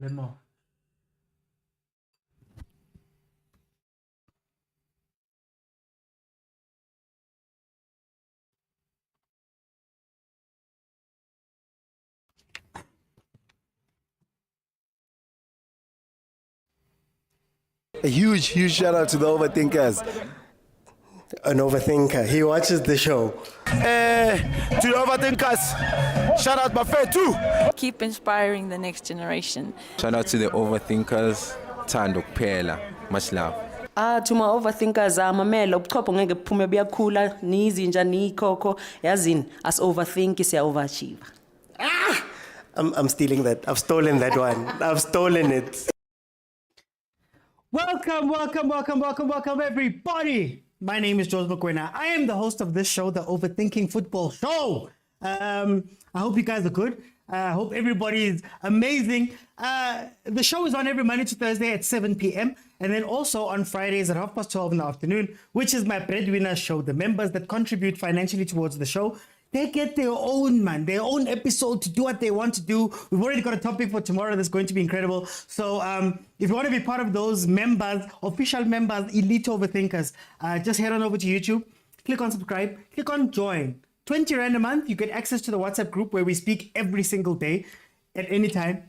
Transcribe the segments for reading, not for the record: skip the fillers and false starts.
Lemo. A huge shout out to the overthinkers. An overthinker. He watches the show. To the overthinkers, shout out my friend too. Keep inspiring the next generation. Shout out to the overthinkers. Thando kuphela. Much love. To my overthinkers, mamela ubuchopho ngeke buphume buyakhula nizinja nikhokho yazini as overthink siya overachieve. I'm stealing that. I've stolen that one. I've stolen it. Welcome, everybody. My name is Joseph Mokwena. I am the host of this show, the Overthinking Football Show. I hope you guys are good. I hope everybody is amazing. The show is on every Monday to Thursday at 7 p.m. and then also on Fridays at 12:30 in the afternoon, which is my breadwinner show. The members that contribute financially towards the show, they get their own episode to do what they want to do. We've already got a topic for tomorrow that's going to be incredible. So if you want to be part of those members, official members, elite overthinkers, just head on over to YouTube, click on subscribe, click on join. 20 Rand a month, you get access to the WhatsApp group where we speak every single day at any time.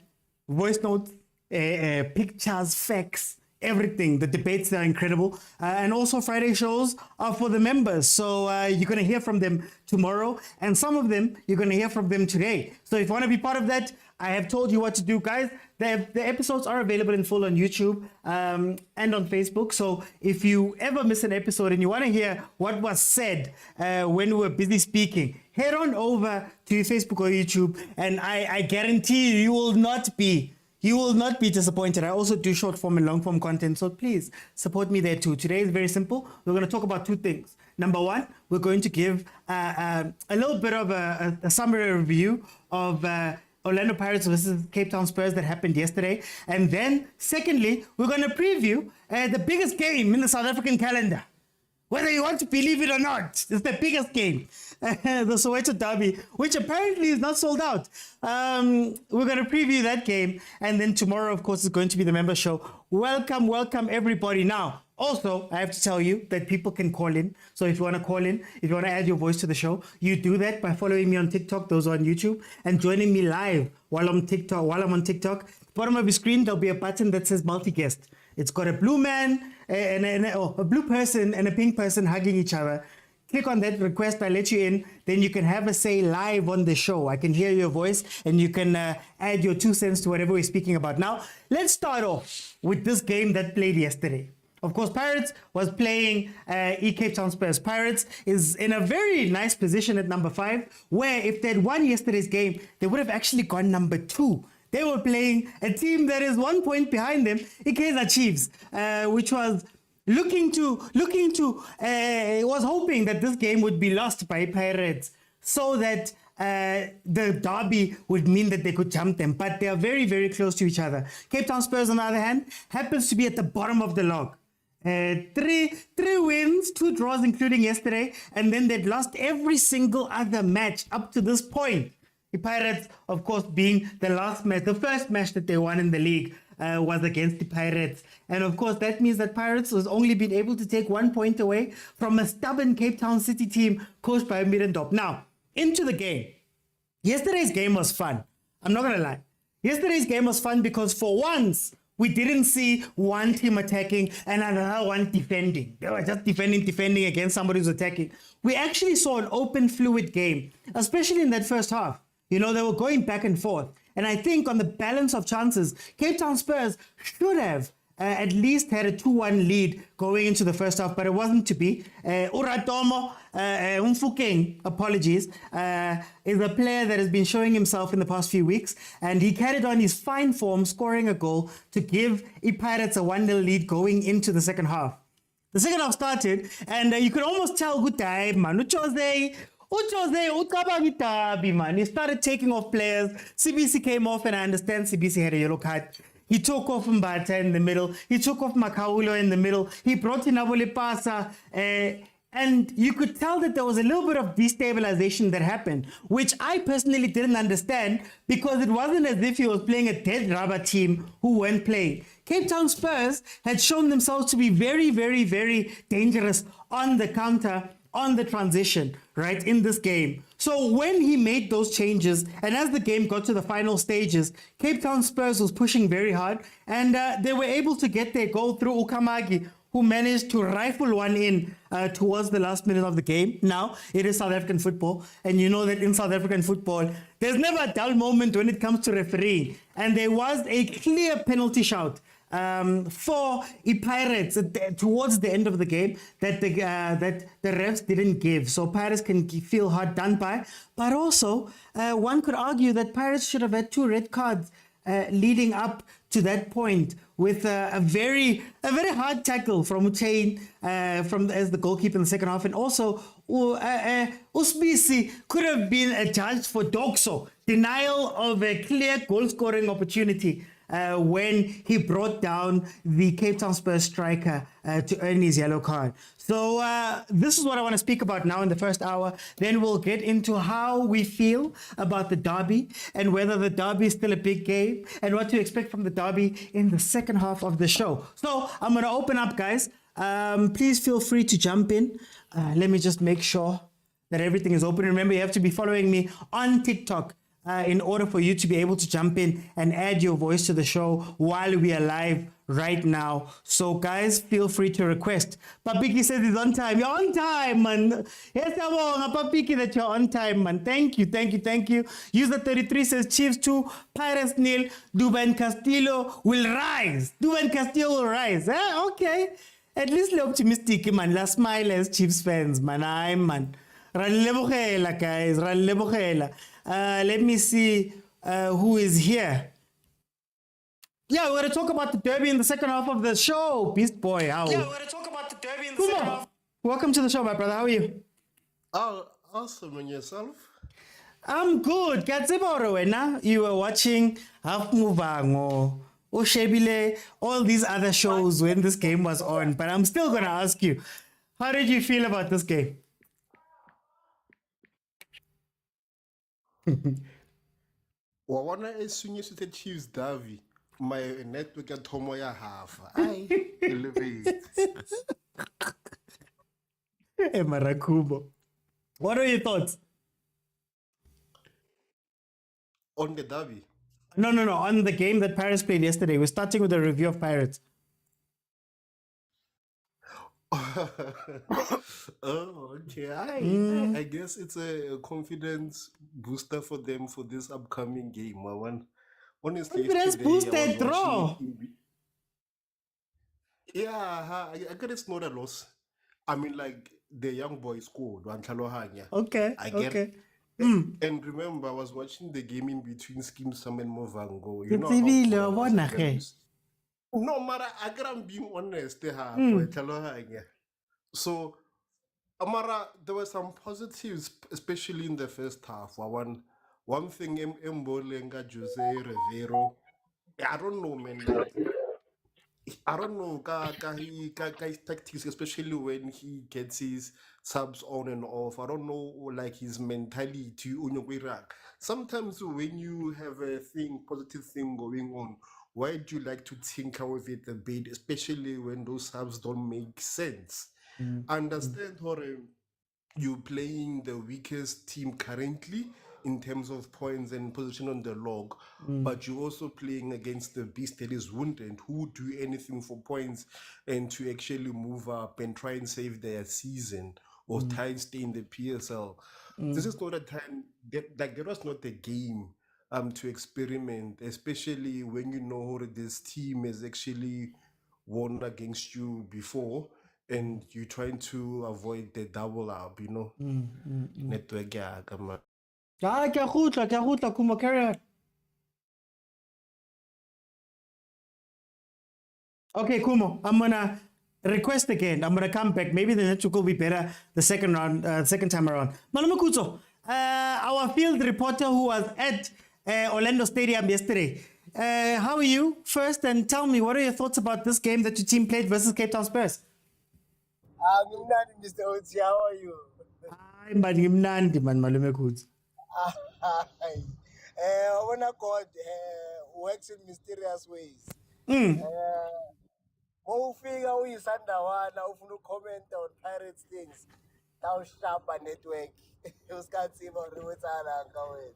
Voice notes, pictures, facts, everything. The debates are incredible. And also Friday shows are for the members. So you're going to hear from them tomorrow. And some of them, you're going to hear from them today. So if you want to be part of that, I have told you what to do, guys. The episodes are available in full on YouTube and on Facebook. So if you ever miss an episode and you want to hear what was said when we were busy speaking, head on over to Facebook or YouTube. And I guarantee you will not be disappointed. I also do short form and long form content, so please support me there too. Today is very simple. We're going to talk about two things. Number one, we're going to give a little bit of a summary review of Orlando Pirates versus Cape Town Spurs that happened yesterday. And then secondly, we're going to preview the biggest game in the South African calendar. Whether you want to believe it or not, it's the biggest game, the Soweto Derby, which apparently is not sold out. We're going to preview that game. And then tomorrow, of course, is going to be the member show. Welcome everybody. Now, also, I have to tell you that people can call in. So if you want to call in, if you want to add your voice to the show, you do that by following me on TikTok, those on YouTube, and joining me live while I'm on TikTok. Bottom of your screen, there'll be a button that says multi-guest. It's got a blue man, a blue person and a pink person hugging each other. Click on that request, I let you in, then you can have a say live on the show. I can hear your voice and you can add your 2 cents to whatever we're speaking about. Now, let's start off with this game that played yesterday. Of course, Pirates was playing Cape Town Spurs. Pirates is in a very nice position at number 5, where if they'd won yesterday's game, they would have actually gone number 2. They were playing a team that is 1 point behind them, Kaizer Chiefs, which was was hoping that this game would be lost by Pirates so that the derby would mean that they could jump them. But they are very, very close to each other. Cape Town Spurs, on the other hand, happens to be at the bottom of the log. Three wins, 2 draws, including yesterday, and then they'd lost every single other match up to this point. The Pirates, of course, being the first match that they won in the league was against the Pirates. And of course, that means that Pirates was only been able to take 1 point away from a stubborn Cape Town City team coached by Mirendop. Now, into the game. Yesterday's game was fun. I'm not going to lie. Yesterday's game was fun because for once, we didn't see one team attacking and another one defending. They were just defending against somebody who's attacking. We actually saw an open, fluid game, especially in that first half. You know, they were going back and forth. And I think on the balance of chances, Cape Town Spurs should have at least had a 2-1 lead going into the first half, but it wasn't to be. Uratomo Umfukeng, apologies, is a player that has been showing himself in the past few weeks, and he carried on his fine form, scoring a goal to give Pirates a 1-0 lead going into the second half. The second half started, and you could almost tell good time, man. He started taking off players. CBC came off, and I understand CBC had a yellow card. He took off Mbata in the middle. He took off Makaulo in the middle. He brought in Abulepasa. And you could tell that there was a little bit of destabilization that happened, which I personally didn't understand because it wasn't as if he was playing a dead rubber team who weren't playing. Cape Town Spurs had shown themselves to be very, very, very dangerous on the counter, on the transition, right, in this game. So when he made those changes, and as the game got to the final stages, Cape Town Spurs was pushing very hard, and they were able to get their goal through Ukamagi, who managed to rifle one in towards the last minute of the game. Now, it is South African football, and you know that in South African football, there's never a dull moment when it comes to refereeing. And there was a clear penalty shout for the Pirates towards the end of the game that the refs didn't give. So Pirates can feel hard done by. But also, one could argue that Pirates should have had 2 red cards leading up to that point, with a very hard tackle from Chain as the goalkeeper in the second half, and also Usbisi could have been adjudged for Doxo, denial of a clear goal scoring opportunity when he brought down the Cape Town Spurs striker to earn his yellow card. So this is what I want to speak about now in the first hour. Then we'll get into how we feel about the derby and whether the derby is still a big game and what to expect from the derby in the second half of the show. So I'm going to open up, guys. Please feel free to jump in. Let me just make sure that everything is open. Remember, you have to be following me on TikTok in order for you to be able to jump in and add your voice to the show while we are live right now. So guys, feel free to request. Papiki says he's on time. You're on time, man. Yes, Papiki, that you're on time, man. Thank you. User 33 says Chiefs 2, Pirates nil. Duban Castillo will rise. Okay. At least le optimistic, man. La smile as Chiefs fans, man. I'm, man. Ralebogela, guys. Ralebogela. Let me see who is here. Yeah, we're going to talk about the derby in the second half of the show. Beast Boy, how? Yeah, we're going to talk about the derby in the second half. Welcome to the show, my brother. How are you? Oh, awesome. And yourself? I'm good. You were watching Half Muvango, Oshebile, all these other shows when this game was on. But I'm still going to ask you, how did you feel about this game? Wawana esunye the Chiefs Derby. My network at Tomoya half. I elevate. Hey, Marakubo. What are your thoughts? On the derby? No. On the game that Pirates played yesterday. We're starting with a review of Pirates. Oh, okay. I guess it's a confidence booster for them for this upcoming game. Honestly, Confidence booster draw. Yeah, I guess it's not a loss. I mean, like the young boy scored one Chalohanya. Okay. I get okay. And remember, I was watching the game in between Skim Sam and Movango. You know, no matter, I can't be honest. So, Amara, there were some positives, especially in the first half. One thing, Mbolenga Jose Rivero. I don't know, man. I don't know his tactics, especially when he gets his subs on and off. I don't know, like his mentality. Sometimes when you have a positive thing going on, why do you like to tinker with it a bit, especially when those subs don't make sense? Understand, Hore, you playing the weakest team currently in terms of points and position on the log, but you're also playing against the beast that is wounded, who would do anything for points and to actually move up and try and save their season or try and stay in the PSL. This is not a time that was not a game to experiment, especially when you know this team has actually won against you before and you're trying to avoid the double up, you know. Network, yeah, come on. Carry on. Okay, Kumo, I'm gonna request again. I'm gonna come back. Maybe the network will be better the second time around. Malamakuto, our field reporter who was at Orlando Stadium yesterday. How are you? First, and tell me, what are your thoughts about this game that your team played versus Cape Town Spurs? Ngimnandi Mr. Oti, how are you? Hayi man ngimnandi man malume Khutsi. Hayi. Wabona God works in mysterious ways. Mawufika uyisandawana ufuna ucomment on Pirates things. Tawushapa network. Usikhathima riwetsana nka wena.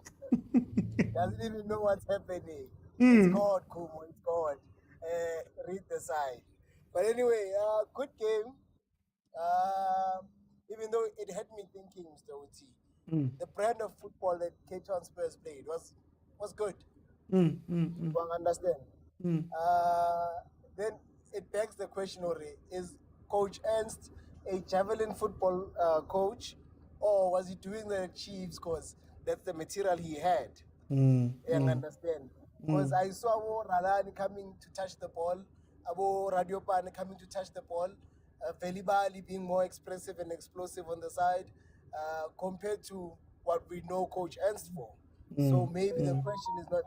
Doesn't even know what's happening. It's God, Kumo, it's God. Read the side. But anyway, good game. Even though it had me thinking, Mr. Oti, the brand of football that Cape Town Spurs played was good. You understand? Then it begs the question, Ori, is Coach Ernst a javelin football coach, or was he doing the Chiefs because that's the material he had? You understand? Because I saw Abo Ralani coming to touch the ball, Abo Radiopan coming to touch the ball, Velibali being more expressive and explosive on the side, compared to what we know Coach Ernst for. So maybe the question is not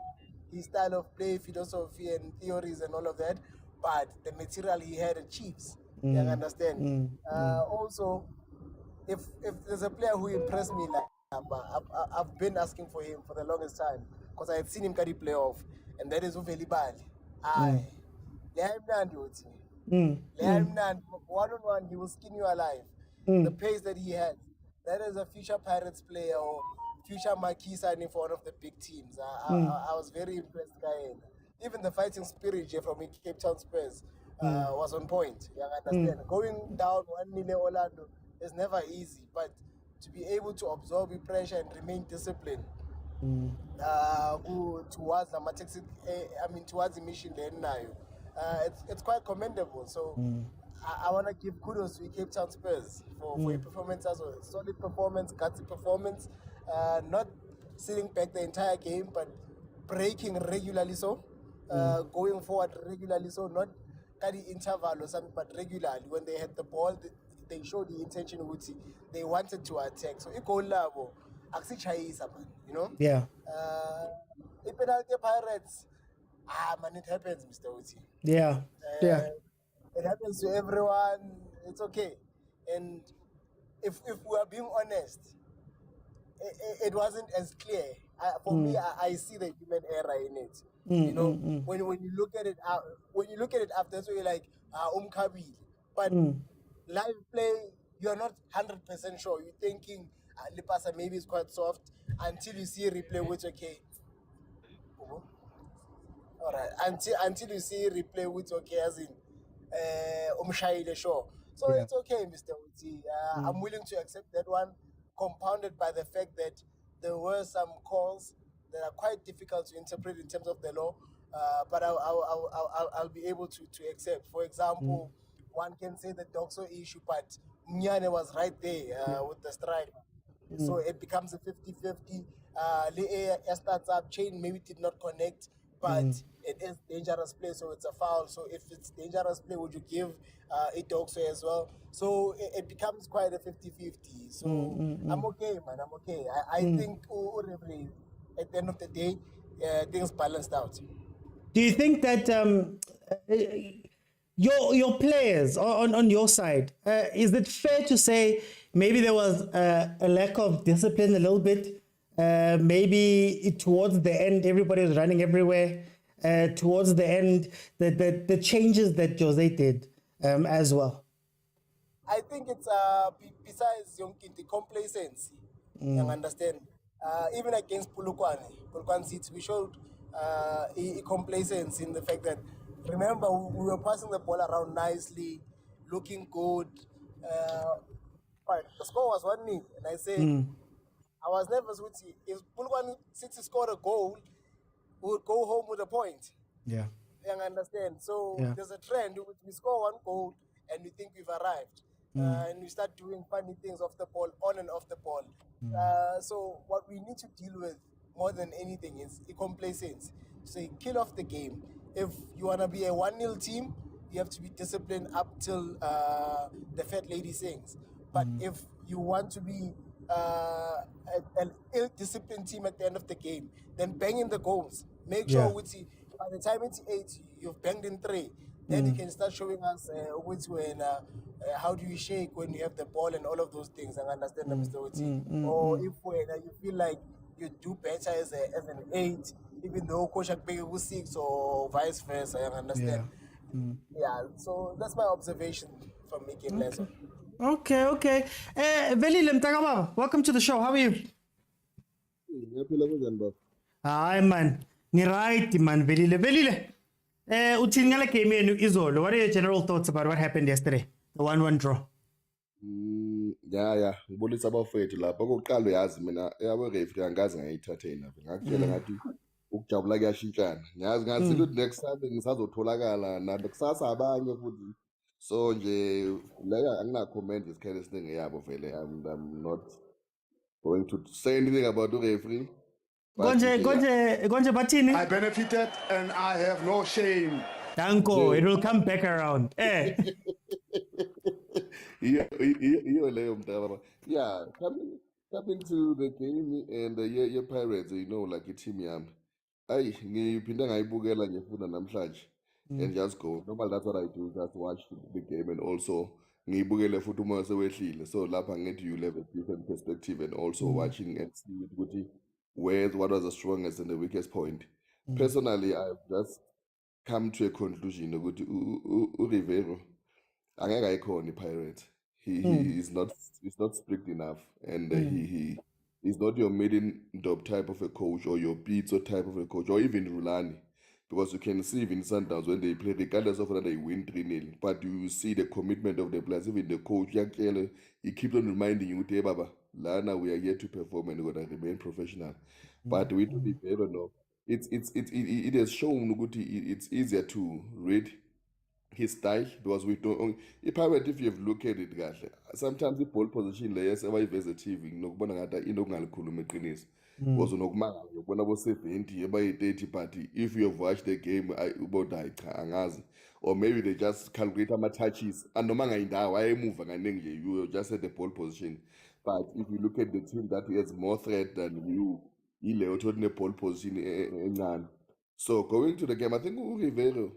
his style of play, philosophy, and theories and all of that, but the material he had at Chiefs. You understand? Also, if there's a player who impressed me, like I've been asking for him for the longest time because I had seen him carry playoff, and that is Uvelibali. Aye, one-on-one, he will skin you alive. The pace that he has, that is a future Pirates player or future marquee signing for one of the big teams. I was very impressed, guy. Even the fighting spirit from Cape Town Spurs was on point. You understand? Going down 1-0 Orlando is never easy, but to be able to absorb the pressure and remain disciplined towards towards the mission now, it's quite commendable. So I want to give kudos to Cape Town Spurs for your performance as well. Solid performance, gutsy performance, not sitting back the entire game, but breaking regularly so, going forward regularly so, not at the interval or something, but regularly. When they had the ball, they showed the intention which they wanted to attack. So iko labo akusichayisa man, you know? Yeah. Penalty Pirates, man, it happens, Mr. Uti. Yeah. Yeah. It happens to everyone. It's okay. And if we are being honest, it wasn't as clear. For me, I see the human error in it. You know, when you look at it, after, so you're like, umkabi. But live play, you're not 100% sure. You're thinking, Lipasa maybe it's quite soft until you see a replay, which okay. All right. Until you see a replay, which okay, as in umshayile sure. So it's okay, Mr. Uti. I'm willing to accept that one, compounded by the fact that there were some calls that are quite difficult to interpret in terms of the law, but I'll be able to accept. For example, one can say the Doxo issue, but Mnyane was right there with the strike. So it becomes a 50-50. Lee starts up, chain maybe did not connect, but it is dangerous play, so it's a foul. So if it's dangerous play, would you give a Doxo as well? So it becomes quite a 50-50. So I'm okay, man. I'm okay. I think at the end of the day, things balanced out. Do you think that your players on your side, is it fair to say maybe there was a lack of discipline a little bit? Maybe towards the end, everybody was running everywhere. Towards the end, the changes that Jose did as well. I think it's besides the complacency. You understand? Even against Polokwane City, we showed a complacency in the fact that, remember, we were passing the ball around nicely, looking good. But the score was 1-0, and I said, I was nervous with it. If Polokwane City scored a goal, we would go home with a point. Yeah. You understand? So there's a trend. We score one goal, and we think we've arrived. And we start doing funny things off the ball, on and off the ball. So what we need to deal with more than anything is complacency. So you kill off the game. If you want to be a 1-0 team, you have to be disciplined up till the fat lady sings. But if you want to be an ill-disciplined team at the end of the game, then bang in the goals. Make sure by the time it's 8, you've banged in 3. then you can start showing us how do you shake when you have the ball and all of those things. I understand, Mr. Oti. Or if when you feel like you do better as an 8, even though coach Akbeke was 6 or vice versa. I understand. Yeah, so that's my observation from Mickey Blezo. Okay. Velile Mtakababa, welcome to the show. How are you? Hi man. Ni right man, Velile. Uthini ngale game yenu izolo. What are your general thoughts about what happened yesterday? The 1-1 draw. Ya ngibulisa abafethu lapha okokuqala uyazi mina yabe-referee angazi ngayithathe yena ngakutshela ngathi ukujabula kuyashintshana ngazi ukuthi next time ngisazotholakala nabo kusasa abanye futhi so nje leyo angina-comment isikhathi esiningi yabo vele I'm not going to say anything about the-referee. Konje bathini? I benefited and I have no shame. Danko, it will come back around. Iyo leyo mntaba. Yeah, coming to the game and your Pirates, you know, like i-team yami. Ayi, ngiphinde ngayibukela ngefuna namhlanje and just go. Normally that's what I do, just watch the game and also ngiyibukele futhi uma sewehlile. So lapha ngithi you'll have a different perspective and also watching and see ukuthi what was the strongest and the weakest point. Personally, I've just come to a conclusion ukuthi uRivero angeke ayikhona iPirates. He is not strict enough and he's not your Middendorp type of a coach or your Pizzo type of a coach or even Rulani, because you can see even Sundowns when they play, regardless of whether they win 3-0, but you see the commitment of the players. Even the coach he keeps on reminding you, hey Baba, Lana, we are here to perform and we're gonna remain professional. But we do Rivero no. It has shown it's easier to read his style because we don't. If you have looked at it, sometimes the ball position layers abayiveza TV nokubona ngathi into ongalikhuluma eqiniso because nokumanga ubona bo 70 abayi 30, but if you have watched the game ubona hayi cha angazi, or maybe they just calculate ama touches and noma ngayindawo ayemuva kaningi nje you just at the ball position. But if you look at the team that has more threat than you, ile uthola ne ball position encane. So going to the game, I think uRivero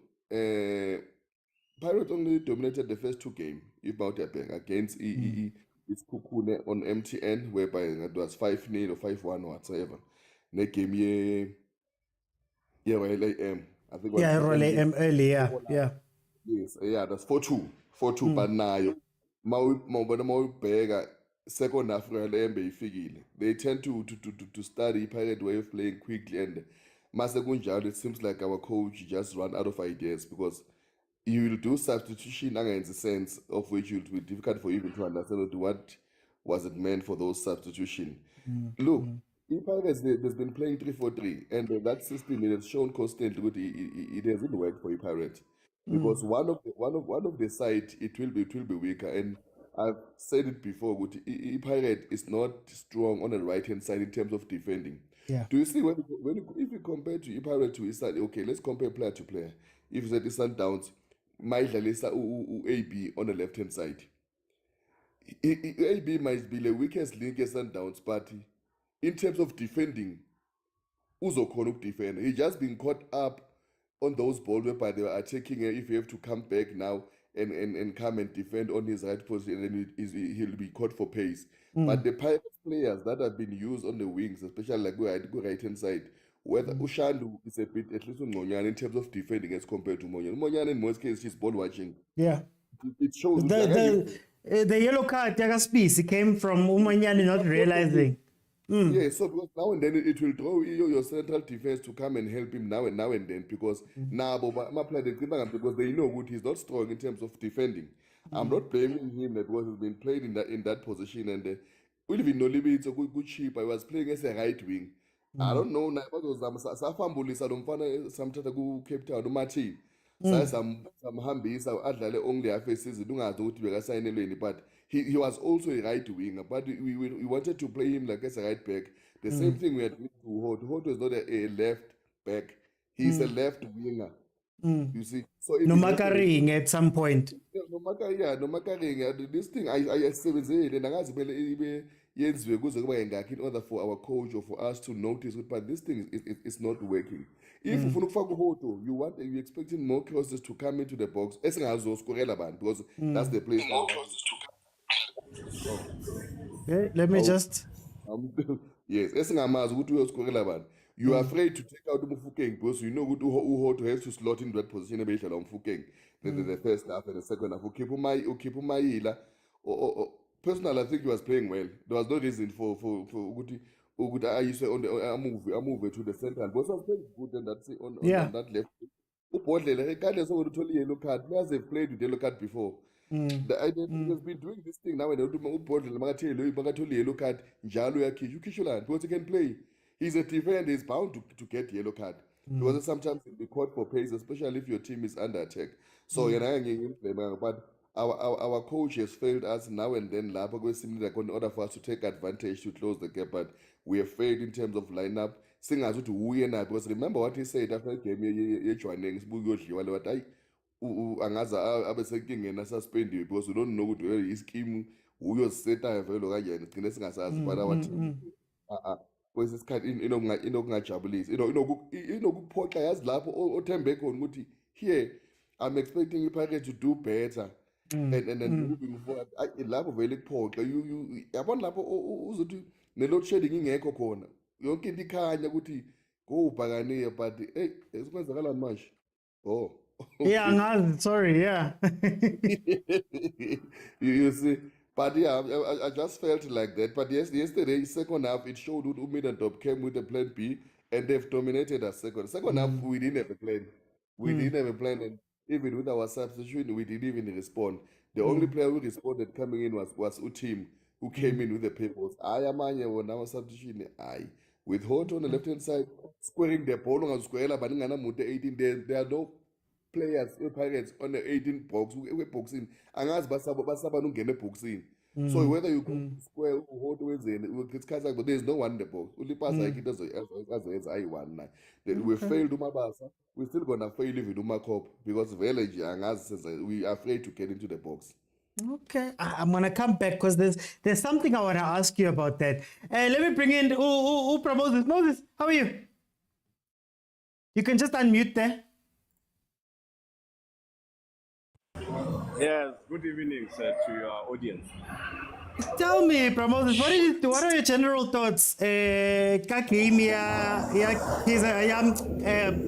Pirates only dominated the first 2 games, if Mountaineer against it's Kukune on MTN, whereby it was 5-0 or 5-1 or whatsoever. Next game, LAM. I think LAM early, yeah. Yes, that's 4-2. 4-2, but now, Mawubona second half LAM beyifikile. They tend to study Pirate way of playing quickly, and Masekunjalo, it seems like our coach just ran out of ideas because you will do substitution in the sense of which it will be difficult for you to understand what was it meant for those substitution. Look, Pirates there's been playing 3-4-3, and that system it has shown constantly it hasn't worked for Pirates because one of the side it will be weaker, and I've said it before. Pirate is not strong on the right hand side in terms of defending. Yeah. Do you see if you compare to Pirate to his side? Okay, let's compare player to player. If it's at the Sundowns, Maidlalisa AB on the left hand side. AB might be the weakest link at Sundowns, but in terms of defending, Uzokhona defend. He just been caught up on those balls whereby they are attacking. If you have to come back now and come and defend on his right position, then he'll be caught for pace. But the Pirates players that have been used on the wings, especially like go right hand side, whether Ushandu is a bit at least in terms of defending as compared to Monyane. Monyane in most cases he's ball watching. Yeah. It shows the yellow card Tagaspis came from Umanyani not realizing. Yeah, so because now and then it will draw your central defense to come and help him now and then, because because they know good he's not strong in terms of defending. I'm not blaming him that was been played in that position, and it's a good cheap. I was playing as a right wing. I don't know now because safambulisa lo mfana samthatha ku Cape Town uMartin samhambisa adlale only half a season ungazi ukuthi bekasayinelweni, but he was also a right winger, but we wanted to play him like as a right back. The same thing we had with Hot was not a left back, he's a left winger. You see, so if No it's happening, makaring at some point. no makaring, this thing ayisebenzele and angazi kumele ibe yenziwe kuze kube ngakhi in order for our coach or for us to notice but this thing is not working. If ufuna ukufaka uhoto, you expecting more crosses to come into the box esingazoskorela abantu because that's the place. Okay, let me just. Yes, esingamazi ukuthi uyoskorela abantu. You are afraid to take out Mufukeng because you know ukuthi uhoto has to slot in that position ebeyidlala umfukeng the first half and the second half. Ukhipha umayila. Personally, I think he was playing well. There was no reason for ukuthi ayiswe on the move to the center because he was playing good on that left. Ubhodlela regardless of whether uthole yellow card, players have played with yellow card before. They've been doing this thing now and ubhodlela makathole yellow card njalo uyakhishulana because he can play. He's a defender, he's bound to get yellow card. Because sometimes he'll be caught for pace, especially if your team is under attack. So but our coach has failed us now and then in order for us to take advantage to close the gap, but we have failed in terms of lineup. Because remember what he said after the game, angaza abesenkingeni asuspendiwe because we don't know ukuthi ischeme uyoseta velo kanjani sigcine singasazi but our team kwesi isikhathi inokungajabulisi inokuphoxa yazi lapho othembe khona ukuthi here I'm expecting iPirates to do better and moving forward lapho vele kuphoxa yabona lapho uzothi ne-load shedding ingekho khona yonke into ikhanya ukuthi ngobhakaniye but hey esikwenzakalani manje Yeah, ngazi, sorry, yeah. you see, but yeah, I just felt like that. But yes, yesterday, second half, it showed that Umidantop came with a plan B and they've dominated us second. Second half, we didn't have a plan. We didn't have a plan, and even with our substitution, we didn't even respond. The only player who responded coming in was Utim, who came in with the papers. Ayamanya when our substitution, with Holt on the left hand side, squaring the ball on square, but in 18, there are no players Pirates on the 18 box we're boxing angazi basaba nungena boxing so whether you go square hold wenzeni it's Kaizer but there's no one in the box ulipasa into azoyenza ayi-1 na we failed umabasa we're still gonna fail even umakop because village angazi we are afraid to get into the box. Okay, I'm gonna come back because there's something I want to ask you about that. Let me bring in Moses. Moses, how are you? You can just unmute there. Yes, good evening, sir, to your audience. Tell me, Moses, what are your general thoughts? Game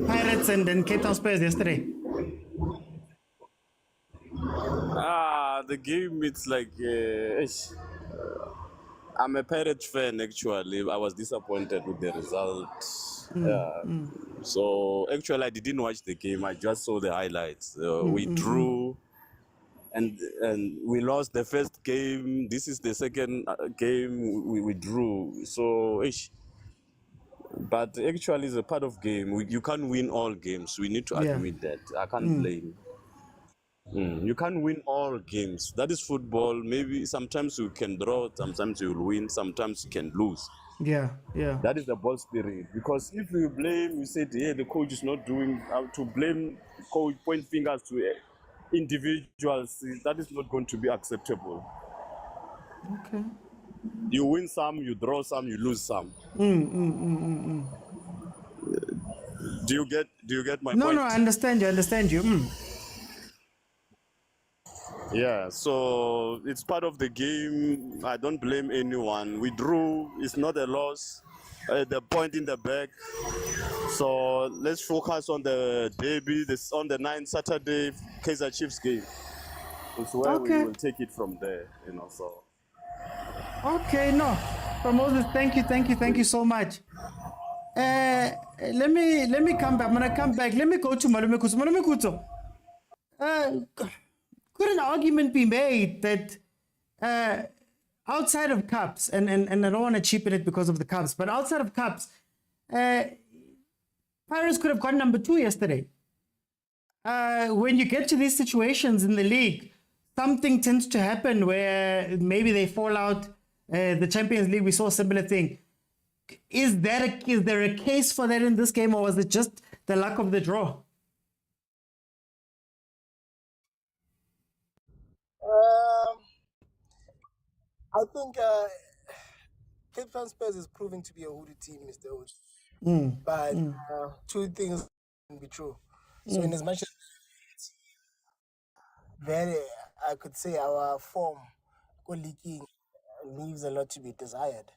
Pirates and then Cape Town Spurs yesterday. The game, it's like I'm a Pirates fan actually. I was disappointed with the result. So actually, I didn't watch the game. I just saw the highlights. We drew. And we lost the first game. This is the second game we drew. So, but actually, it's a part of game. You can't win all games. We need to admit that. I can't blame. You can't win all games. That is football. Maybe sometimes you can draw, sometimes you will win, sometimes you can lose. Yeah. That is the ball spirit. Because if you blame, you said, hey, the coach is not doing, to blame coach, point fingers to individuals, that is not going to be acceptable. Okay. You win some, you draw some, you lose some. Do you get my point? No, I understand you. Yeah, so it's part of the game. I don't blame anyone. We drew, it's not a loss. The point in the back. So let's focus on the derby, on the 9th Saturday Kaizer Chiefs game. It's where we will take it from there, so. Okay, no. Moses, thank you so much. Let me come back. I'm gonna come back. Let me go to Malume Kuto. Could an argument be made that outside of cups, and I don't want to cheapen it because of the cups, but outside of cups, Pirates could have got number 2 yesterday. When you get to these situations in the league, something tends to happen where maybe they fall out. The Champions League, we saw a similar thing. Is there a case for that in this game, or was it just the luck of the draw? I think Cape Town Spurs is proving to be a hoodoo team, Mr. Oji. But two things can be true. So in as much as very, I could say our form leaking leaves a lot to be desired.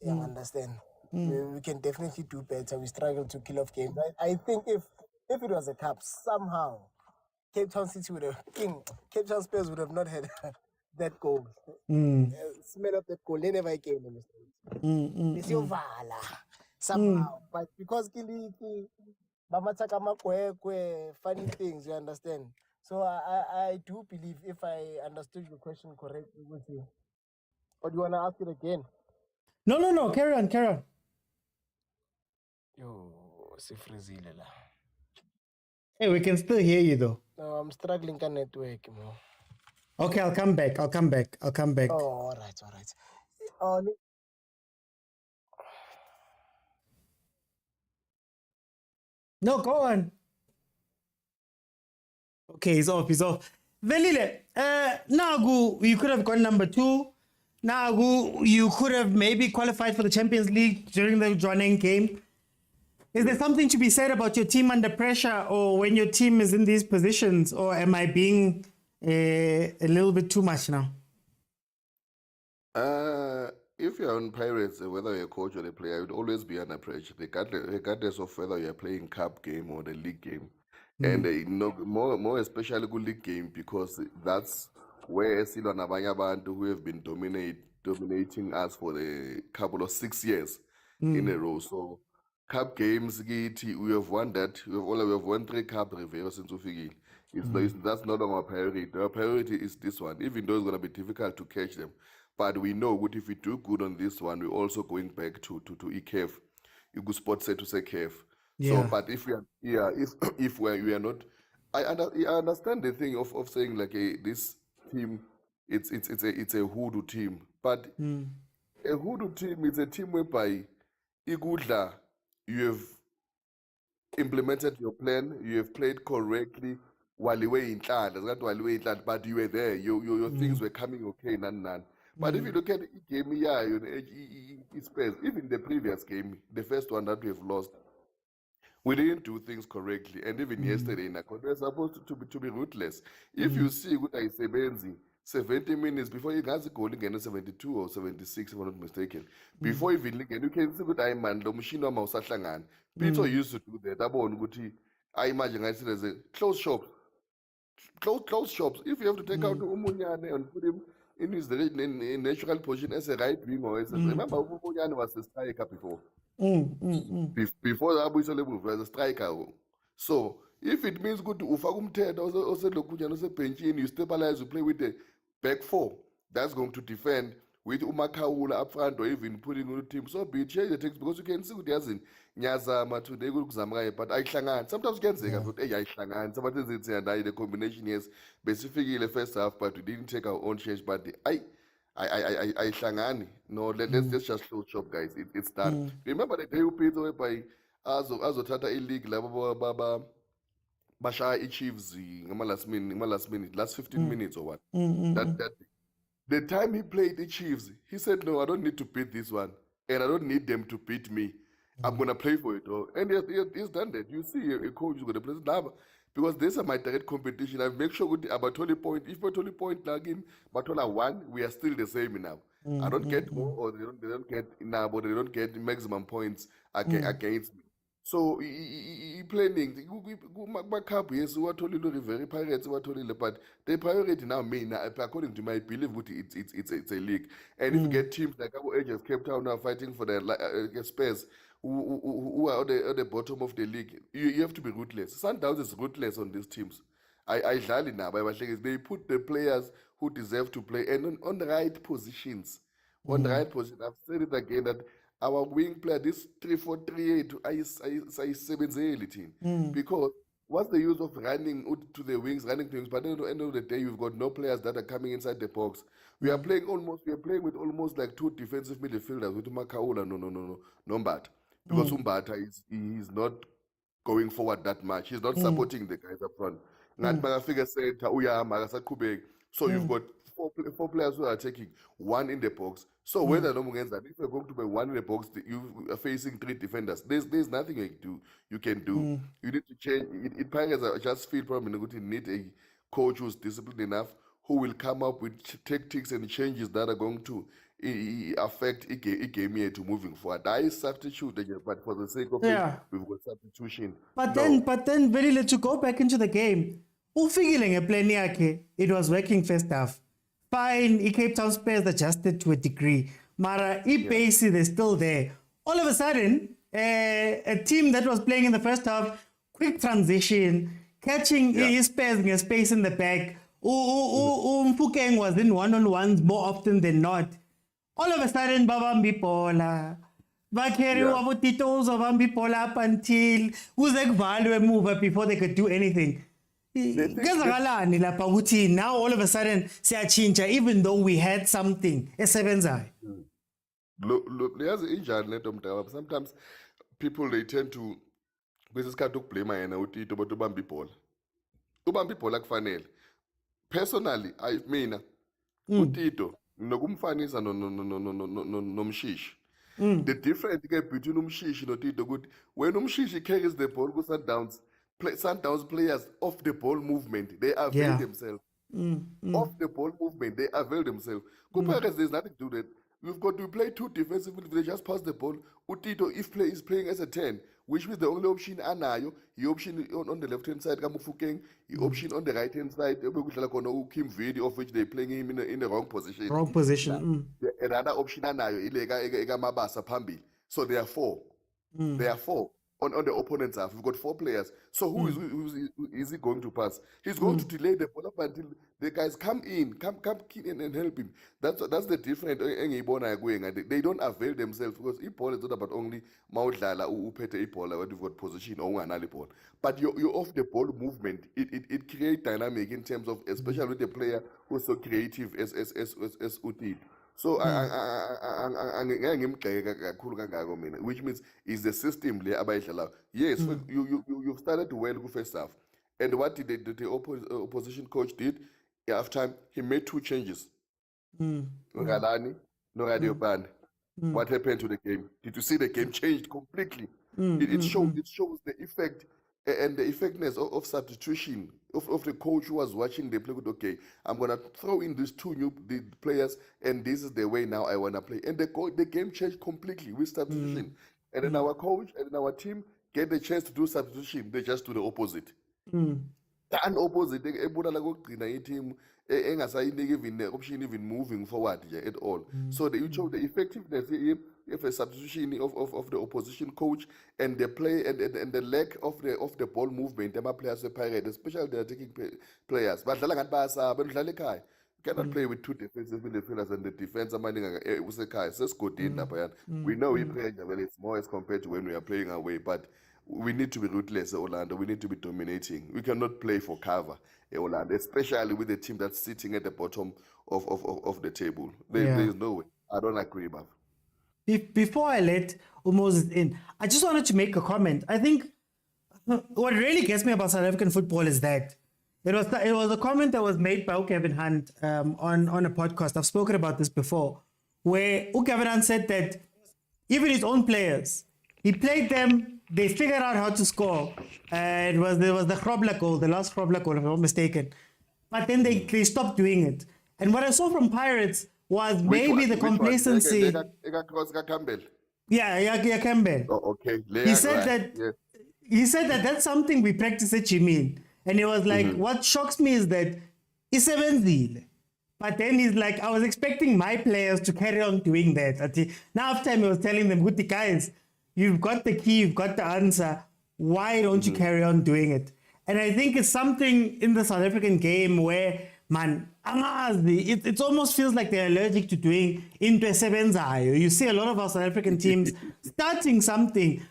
Yeah, I understand. We can definitely do better. We struggle to kill off games. I think if it was a cup, somehow Cape Town City would have Cape Town Spurs would have not had that goal. Smell of that goal. They never came in the State. Somehow. But because Kiliki, Mamataka Makwekwe, funny things, you understand? So I do believe, if I understood your question correctly with you. Or do you want to ask it again? No. Carry on. Yo, sifrizile la. Hey, we can still hear you though. No, I'm struggling with network, mo. Okay, I'll come back. Oh, all right. Oh, No, go on. Okay, he's off. Velile, Nagu, you could have gone number 2. Nagu, you could have maybe qualified for the Champions League during the running game. Is there something to be said about your team under pressure, or when your team is in these positions, or am I being a little bit too much now? If you're on Pirates, whether you're a coach or a player, you would always be under pressure, regardless of whether you're playing cup game or the league game. And more especially good league game, because that's where Silva Nabanya Bantu, who have been dominating us for a couple of 6 years in a row. So cup games, we have won that. We have won 3 cup Rivera since we that's not our priority. Our priority is this one, even though it's going to be difficult to catch them. But we know what if we do good on this one, we're also going back to EKF. You go spot set to say KF. Yeah. So, but if we are, if we are not, I understand the thing of saying like this team, it's a hoodoo team, but a hoodoo team is a team whereby Igudla, you have implemented your plan, you have played correctly while you were in class, but you were there, your things were coming okay, none. But if you look at the game, Spurs, even the previous game, the first one that we have lost, we didn't do things correctly. And even yesterday, we're supposed to be ruthless. If you see what I say, Benzi, 70 minutes before you guys goal again, 72 or 76, if I'm not mistaken. Before even again, you can see what I man, the machine of Mausatlangan. Peter used to do that. I imagine I said as a close shop. Close shops. If you have to take out Umunyane and put him in his in natural position as a right wing or as remember Umunyane was a striker before. Before the Abu Saleh was a striker. So if it means good to Ufagum Ted also Lokujan also Penchi and you stabilize, you play with the back 4, that's going to defend with Umakaula up front or even putting on the team. So be change the text because you can see what there's in Nyazama to the Zamrai, but I Shangan. Sometimes you can say I Shangan, sometimes it's the combination yes, specifically in the first half, but we didn't take our own change. But I Shangan. No, let's just slow shop, guys. It's done. Remember the day you paid away by Azo Tata A League level Baba Basha Chiefs last minute, last 15 minutes or what? That the time he played the Chiefs, he said, no, I don't need to beat this one. And I don't need them to beat me. I'm going to play for it all. And he's done that. You see a coach is going to play now. Because this is my direct competition. I make sure with Abatoli point, if Abatoli point again, Batola 1, we are still the same now. I don't get more or they don't get now, but they don't get maximum points against me. So planning backup yes, what only the very Pirates, what only but the priority now main according to my belief it's a league. And if you get teams like our agents Cape Town now fighting for the Spurs who are at the bottom of the league, you have to be ruthless. Sundowns is ruthless on these teams. I now they put the players who deserve to play and on the right positions. On the right position. I've said it again that our wing player, this 3-4-3-8, I team. Because what's the use of running to the wings, but at the end of the day, you've got no players that are coming inside the box. We are playing with almost like 2 defensive midfielders with Makaula, no Mbat. Because Umbata he's not going forward that much. He's not supporting the guys up front. So you've got four players who are taking one in the box. So whether no against that, if you're going to play one in the box, you are facing three defenders. There's nothing you can do. You need to change. Pirates I just feel probably you need a coach who's disciplined enough, who will come up with tactics and changes that are going to affect a game here to moving forward. I substitute, but for the sake of it, we've got substitution. But then, very let you go back into the game. Ufikile ngeplan yakhe, it was working first half. Fine, Cape Town Spurs adjusted to a degree. Mara, base they're still there. All of a sudden, a team that was playing in the first half, quick transition, catching his Spurs in a space in the back. Mfukeng was in one-on-ones more often than not. All of a sudden, babambi bola. Bakeri wabutitos babambi bola up until Uzek move before they could do anything. Now all of a sudden siyachinja even though we had something esebenzayo. Look, there's injury neto mdala. Sometimes people they tend to kwesikhathi ukublame yena uTito but ubamba ibhola kufanele. Personally, mina uTito nokumfanisa nomshishi. The difference between umshishi noTito ukuthi when umshishi carries the ball ku Sundowns players off the ball movement, they avail themselves. Off the ball movement, they avail themselves. Pirates, there's nothing to do that. We've got to play two defensively. They just pass the ball. Utito, if is playing as a 10, which means the only option anayo, the option on the left hand side, Kamufukeng, the option on the right hand side, Kim Vidi, of which they're playing him in the wrong position. Wrong position. Another option anayo, Ilega Mabasa Pambi. So there are four. There are four. On the opponent's half, we've got four players. So who is he going to pass? He's going to delay the ball up until the guys come in and help him. That's the difference. They don't avail themselves because ball is not about only maudlala upete ball when you've got position or one ball. But you're off the ball movement. It creates dynamic in terms of, especially with the player who's so creative as Utit. So which means is the system there. Yes, you've started well with first half. And what did the opposition coach did after time? He made two changes. Ngalani, Noradioband. What happened to the game? Did you see the game changed completely? It shows the effect and the effectiveness of substitution of the coach who was watching the play. Okay, I'm gonna throw in these two new players, and this is the way now I wanna play. And the game changed completely with substitution. And then our coach and our team get the chance to do substitution. They just do the opposite. And opposite, team even the option even moving forward at all. So you show the effectiveness if a substitution of the opposition coach and the play and the lack of the ball movement, the players are Pirates, especially the attacking players. But you cannot play with two defensive midfielders and the defense we know we play very small as compared to when we are playing away, but we need to be ruthless, Orlando. We need to be dominating. We cannot play for cover, Orlando, especially with a team that's sitting at the bottom of the table. There is no way. I don't agree, Bob. Before I let Moses in, I just wanted to make a comment. I think what really gets me about South African football is that it was a comment that was made by Kevin Hunt on a podcast. I've spoken about this before, where Kevin Hunt said that even his own players, he played them. They figured out how to score. There was the Grobler goal, the last Grobler goal, if I'm not mistaken. But then they stopped doing it. And what I saw from Pirates was maybe the complacency. Yeah, Campbell. Oh, okay. He said that that's something we practice at Jimin. And he was like, what shocks me is that isebenzile. But then he's like, I was expecting my players to carry on doing that. Now after time he was telling them, good guys, you've got the key, you've got the answer. Why don't you carry on doing it? And I think it's something in the South African game where, man, it almost feels like they're allergic to doing into sebenzayo. You see a lot of our South African teams starting something,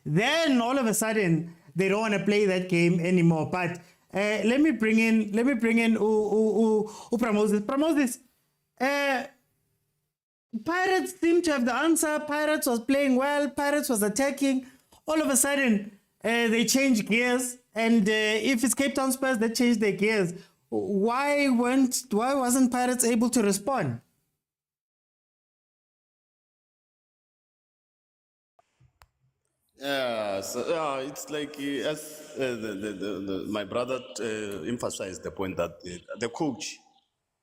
then all of a sudden they don't want to play that game anymore. But let me bring in Pramoses. Pirates seem to have the answer. Pirates was playing well. Pirates was attacking. All of a sudden, they change gears. And if it's Cape Town Spurs, they change their gears. why wasn't Pirates able to respond? Yeah, so it's like as my brother emphasized the point that the coach,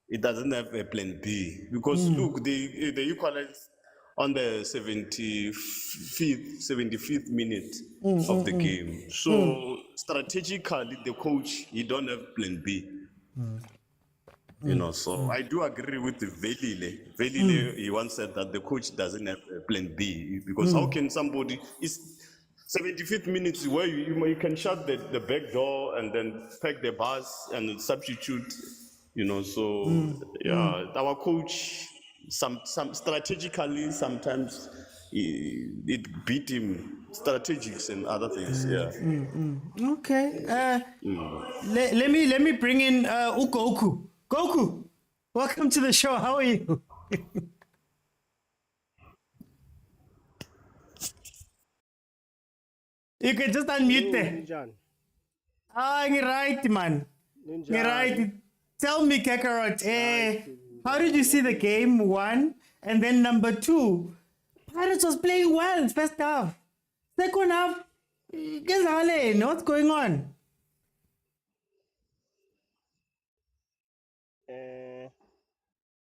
it doesn't have a plan B because look, they equalized on the 75th minute of the game. So strategically, the coach, he don't have plan B. You know, so I do agree with the Velile. Velile, he once said that the coach doesn't have a plan B because how can somebody, it's 75th minutes where you can shut the back door and then pack the bus and substitute, you know, so yeah, our coach, some strategically, sometimes it beat him, strategics and other things, yeah. Okay. Let me bring in Goku. Goku, welcome to the show. How are you? You can just unmute there. Ninjan. Right, man. Ninjan. Right. Tell me, Kakarot, how did you see the game? One, and then number two, Pirates was playing well first half. Second half, what's going on?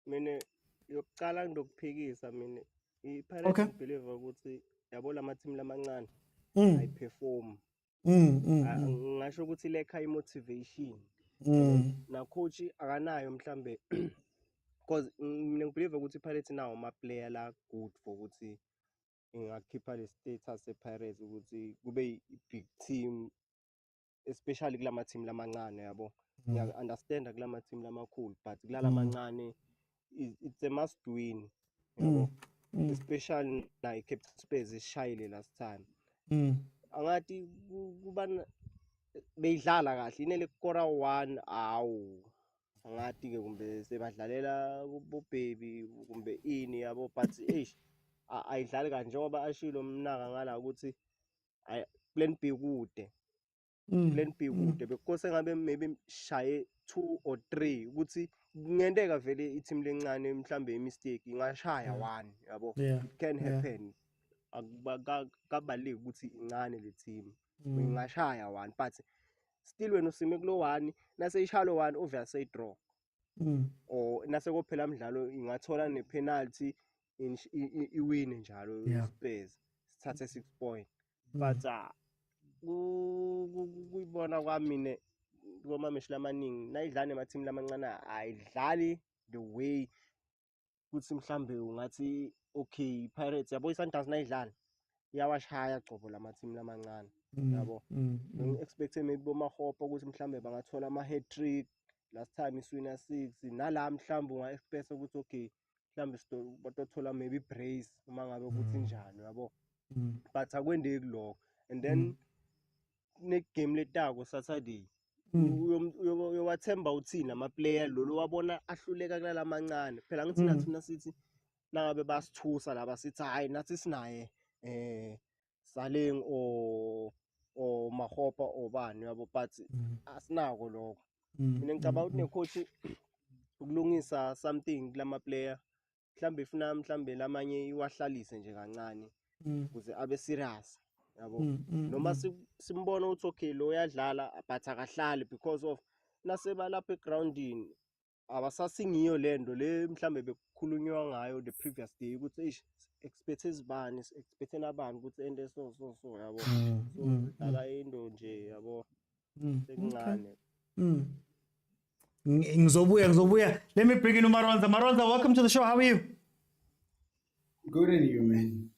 Mina yokuqala ngizokuphikisa mina i-Pirates Okay. ngibelieve ukuthi yabo lama team lamancane ayiperform. Ngisho ukuthi lekha i-motivation. Na coach akanayo mhlambe because mina ngibelieve ukuthi i-Pirates nawo ama player la good for ukuthi ingakhipha le status se-Pirates ukuthi kube i-big team especially kulama team lamancane yabo. Ngiya-understand kulama team lamakhulu but kulala mancane it's a must win yabo, especially like Captain Spurs ishayile last time. Angathi kuba beyidlala kahle inele kukora 1 awu angathi ke kumbe sebadlalela kubobhebi kumbe ini yabo but ayidlali kanje njengoba ashilo mnaka ngala ukuthi plan B kude. Plan B kude because ngabe maybe shaye 2 or 3 ukuthi kungenteka vele i-team lencane mhlambe i-mistake ingashaya 1 yabo, it can happen. Akabaleki ukuthi incane le team ingashaya 1 but still wena usime kulo 1 nase ishalo 1 obvious say draw or nase kophela umdlalo ingathola ne-penalty iwine njalo Spurs sithathe 6 point but kuyibona kwami ne komameshila amaningi nayidlala ema-team lamancane ayidlali the way kuthi mhlambe ungathi okay Pirates yabo i-Sundowns nayidlala iyawashaya cobo lama-team lamancane yabo. Ngi-expecte maybe bomahopa ukuthi mhlambe bangathola ama-hat-trick last time iswina 6 nala mhlambe unga-expect ukuthi okay mhlambe batothola maybe brace uma ngabe ukuthi njani yabo but akwendeki lokho and then ne-game letako Saturday uyowathemba uthini ama-player lolo wabona ahluleka kulala mancane phela ngithi nathina sithi nangabe basithusa laba sithi hayi nathi sinaye Saleng or Mahopa or bani yabo but asinako lokho. Mina ngicabanga ukuthi ne-coach ukulungisa something kulama player mhlambe ifuna mhlambe lamanye iwahlalise nje kancane ukuze abe serious yabo, noma simbona ukuthi okay lo uyadlala but akahlali because of naseba lapha egroundini abasasingiyo lento le mhlambe bekukhulunywa ngayo the previous day ukuthi expect izibani expect nabani ukuthi ende so yabo, so dlala into nje yabo sekuncane. Ngizobuya. Let me bring in Maronza. Maronza, welcome to the show. How are you? Good, and you, man?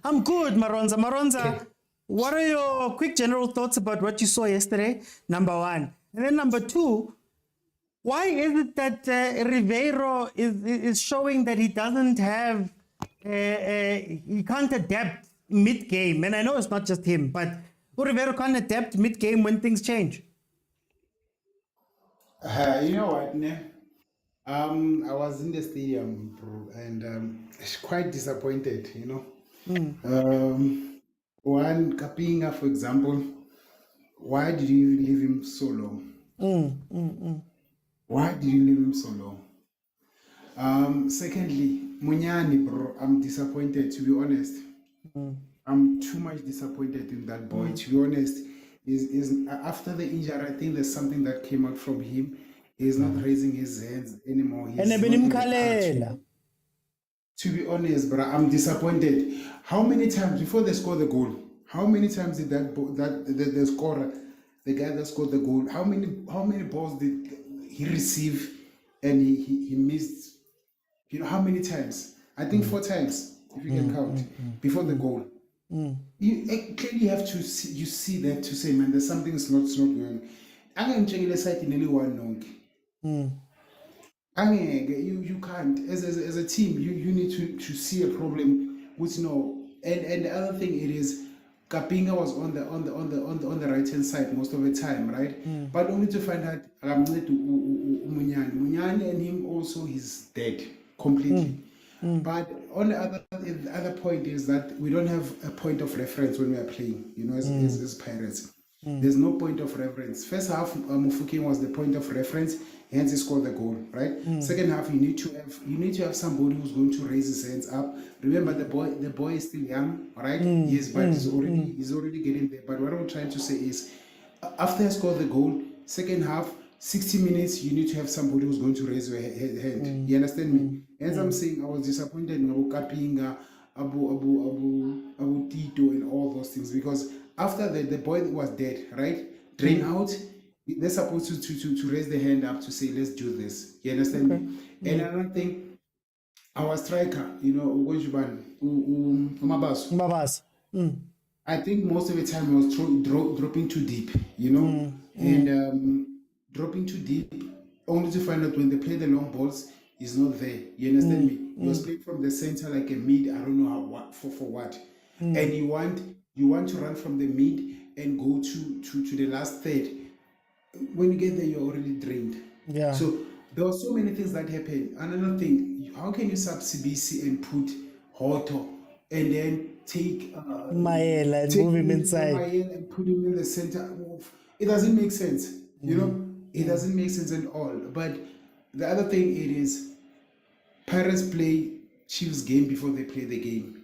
I'm good, Maronza. Maronza, what are your quick general thoughts about what you saw yesterday? Number one. And then number two, why is it that Ribeiro is showing that he doesn't have, he can't adapt mid-game? And I know it's not just him, but Ribeiro can't adapt mid-game when things change. You know what, ne? I was in the stadium, bro, and quite disappointed, you know. One Kapinga, for example, why did you leave him so long? Why did you leave him so long? Secondly, Munyani, bro, I'm disappointed, to be honest. I'm too much disappointed in that boy, to be honest. Is after the injury, I think there's something that came out from him. He's not raising his hands anymore. He's And not in the path benimkhalela. to be honest, but I'm disappointed. How many times before they score the goal? How many times did the scorer, the guy that scored the goal, how many balls did he receive and he missed? You know how many times? I think 4 times, if you can count, before the goal. You clearly have to see that to say, man, there's something's not going. I'm going to check the site in only one you can't as a team you need to see a problem which and the other thing it is Kapinga was on the right hand side most of the time, right? But only to find out Munyani and him also he's dead completely. But on the other point is that we don't have a point of reference when we are playing, as Pirates. There's no point of reference. First half, Mufuki was the point of reference, hence he scored the goal, right? Second half, you need to have somebody who's going to raise his hands up. Remember, the boy is still young, right? Yes, but he's already getting there. But what I'm trying to say is, after he scored the goal, second half, 60 minutes, you need to have somebody who's going to raise your hand. You understand me? As I'm saying, I was disappointed in Abu Kapinga, Abu Tito, and all those things because after the boy was dead, right? Drain out. They're supposed to raise the hand up to say, let's do this. You understand me? And another thing, our striker, Mabas. I think most of the time I was dropping too deep, and dropping too deep, only to find out when they play the long balls, he's not there. You understand me? He was playing from the center like a mid, I don't know how for what. And you want to run from the mid and go to the last third. When you get there, you're already drained. Yeah. So there were so many things that happened. Another thing, how can you sub CBC and put Hoto and then take Maela and move him inside Maela and put him in the center? It doesn't make sense. It doesn't make sense at all. But the other thing it is, Pirates play Chiefs game before they play the game.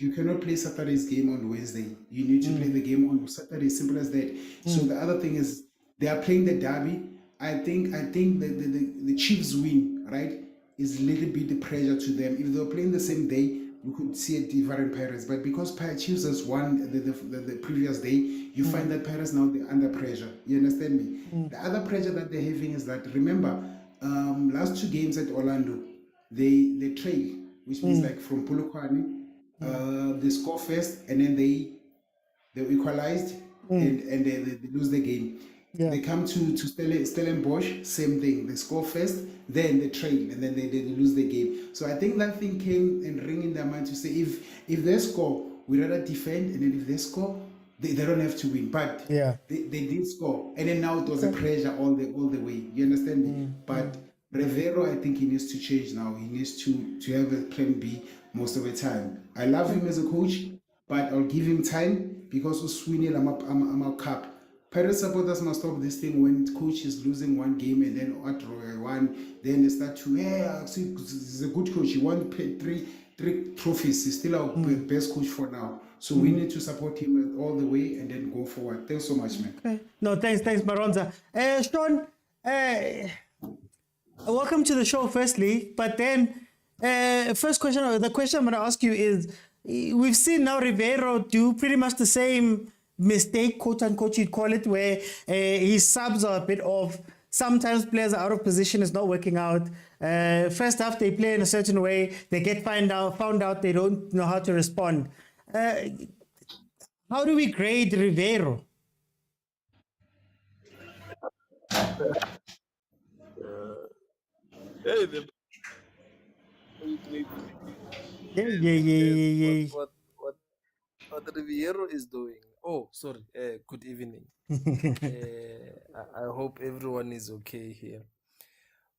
You cannot play Saturday's game on Wednesday. You need to play the game on Saturday. Simple as that. So the other thing is they are playing the derby. I think the Chiefs win, right, is a little bit the pressure to them. If they were playing the same day, we could see a different Pirates. But because Chiefs has won the previous day, you find that Pirates now they're under pressure. You understand me? The other pressure that they're having is that remember, last 2 games at Orlando, they trail, which means like from Polokwane. They score first and then they equalized and they lose the game. They come to Stellenbosch, same thing. They score first, then they trail and then they lose the game. So I think that thing came and ring in their mind to say if they score, we rather defend, and then if they score, they don't have to win. But they did score, and then now it was a pressure all the way. You understand me? But Rivero, I think he needs to change now. He needs to have a plan B most of the time. I love him as a coach, but I'll give him time because Uswini I'm a cup. Pirates supporters must stop this thing when coach is losing one game and then at one, then they start to he's a good coach. He won 3 trophies. He's still our best coach for now. So we need to support him all the way and then go forward. Thanks so much, man. Okay. No, thanks, Maronza. Sean, welcome to the show, firstly. But then, the question I'm going to ask you is, we've seen now Rivero do pretty much the same mistake, quote unquote, you'd call it, where his subs are a bit off. Sometimes players are out of position, it's not working out. First half, they play in a certain way, they get found out they don't know how to respond. How do we grade Rivero? What Riviero is doing. Oh, sorry. Good evening. I hope everyone is okay here.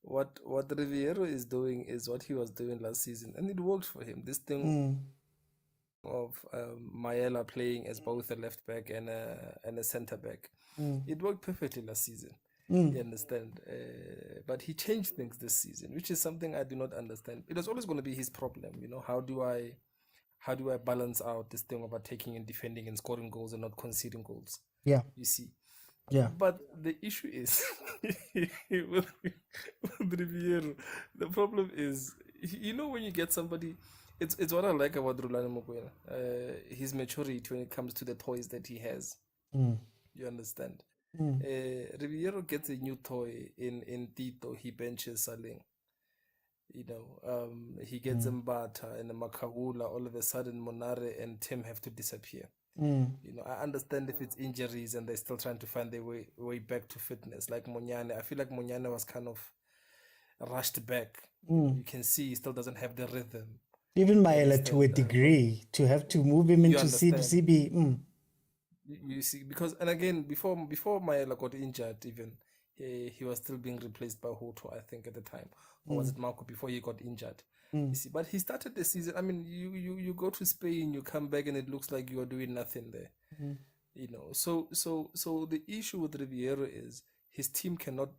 What Riviero is doing is what he was doing last season, and it worked for him. This thing of Maela playing as both a left back and a centre back, it worked perfectly last season. You understand? But he changed things this season, which is something I do not understand. It was always going to be his problem, you know. How do I balance out this thing of attacking and defending and scoring goals and not conceding goals? Yeah. You see. Yeah. But the issue is with Riviero, the problem is, you know, when you get somebody, it's what I like about Rulani Mokwena, his maturity when it comes to the toys that he has. You understand? Riviero gets a new toy in Tito, he benches Saling. You know, he gets Mbata and Makahula. All of a sudden, Monare and Tim have to disappear. You know, I understand if it's injuries and they're still trying to find their way back to fitness. Like Monyane, I feel like Monyane was kind of rushed back. You can see he still doesn't have the rhythm. Even Maela to a degree, to have to move him into CB. You see, because, and again, before Maela got injured, even he was still being replaced by Hoto, I think, at the time. Or was it Marco before he got injured? You see, but he started the season. I mean, you go to Spain, you come back, and it looks like you are doing nothing there. You know, so the issue with Riviero is his team cannot.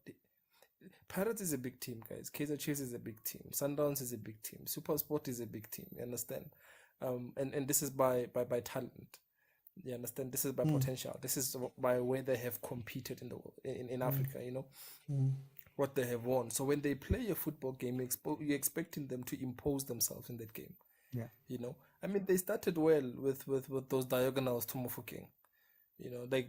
Pirates is a big team, guys. Kaizer Chiefs is a big team. Sundowns is a big team. SuperSport is a big team. You understand? And this is by talent. You understand? This is by potential. This is by where they have competed in the world, in Africa. You know. What they have won. So when they play a football game, you're expecting them to impose themselves in that game. Yeah. You know, I mean, they started well with those diagonals to Mofokeng. You know, they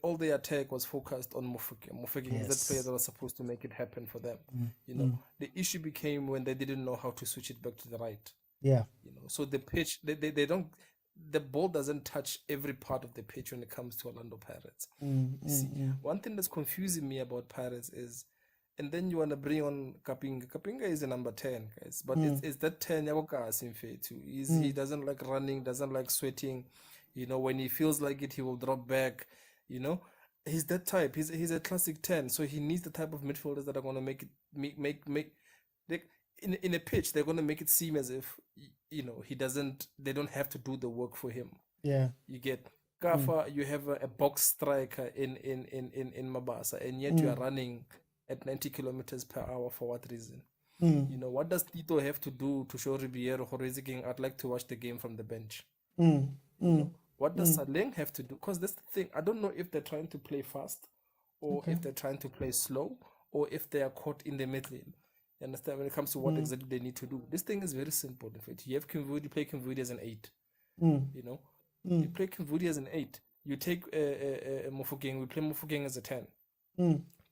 all their attack was focused on Mofokeng. Mofokeng is that player that was supposed to make it happen for them. You know, the issue became when they didn't know how to switch it back to the right. Yeah. You know, so the pitch, they don't, the ball doesn't touch every part of the pitch when it comes to Orlando Pirates. You see, one thing that's confusing me about Pirates is, and then you want to bring on Kapinga. Kapinga is a number 10, guys. But it's that 10 in too. He doesn't like running, doesn't like sweating. You know, when he feels like it, he will drop back. You know, he's that type. He's a classic 10. So he needs the type of midfielders that are going to make in a pitch, they're going to make it seem as if, you know, they don't have to do the work for him. Yeah. You get Kafa, you have a box striker in Mabasa, and yet you are running at 90 kilometers per hour. For what reason? You know, what does Tito have to do to show Ribeiro I'd like to watch the game from the bench? You know, what does Saleng have to do? Because that's the thing. I don't know if they're trying to play fast or if they're trying to play slow or if they are caught in the middle. You understand? When it comes to what exactly they need to do. This thing is very simple. In fact, you have Kimvudi, play Kimvudi as an 8. You know? You play Kimvudi as an 8. You take Mofokeng, we play Mofokeng as a 10.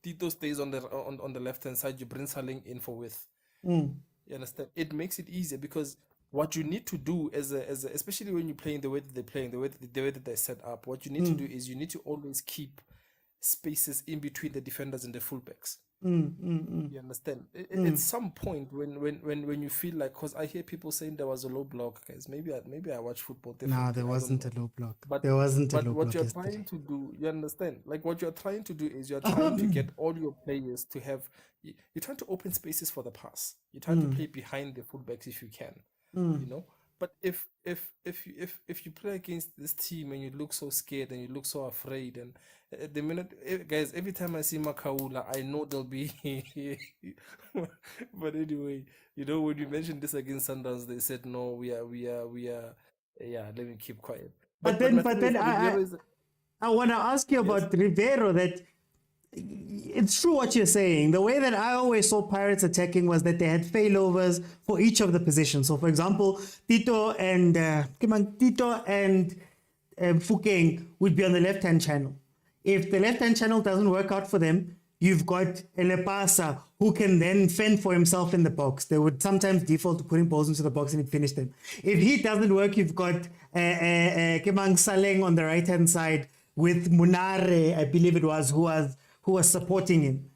Tito stays on the left hand side. You bring Saling in for width. You understand? It makes it easier because what you need to do especially when you're playing the way that they're playing, the way that they're set up, what you need to do is you need to always keep spaces in between the defenders and the fullbacks. You understand? At some point when you feel like, because I hear people saying there was a low block, guys. Maybe I watch football differently. No, there wasn't a low block. But there wasn't a low block. But what you're trying to do, you understand? Like what you're trying to do is you're trying to get all your players to have. You're trying to open spaces for the pass. You're trying to play behind the fullbacks if you can. You know. But if you play against this team and you look so scared and you look so afraid, and the minute, guys, every time I see Makaula, I know they'll be. But anyway, you know, when you mentioned this against Sundowns, they said no, we are. Yeah, let me keep quiet. But then I want to ask you about Ribeiro. That it's true what you're saying. The way that I always saw Pirates attacking was that they had failovers for each of the positions. So, for example, Tito and Fukeng would be on the left-hand channel. If the left-hand channel doesn't work out for them, you've got Elepasa who can then fend for himself in the box. They would sometimes default to putting balls into the box and he'd finish them. If he doesn't work, you've got Kemang Saleng on the right-hand side with Munare, I believe it was, who was supporting him.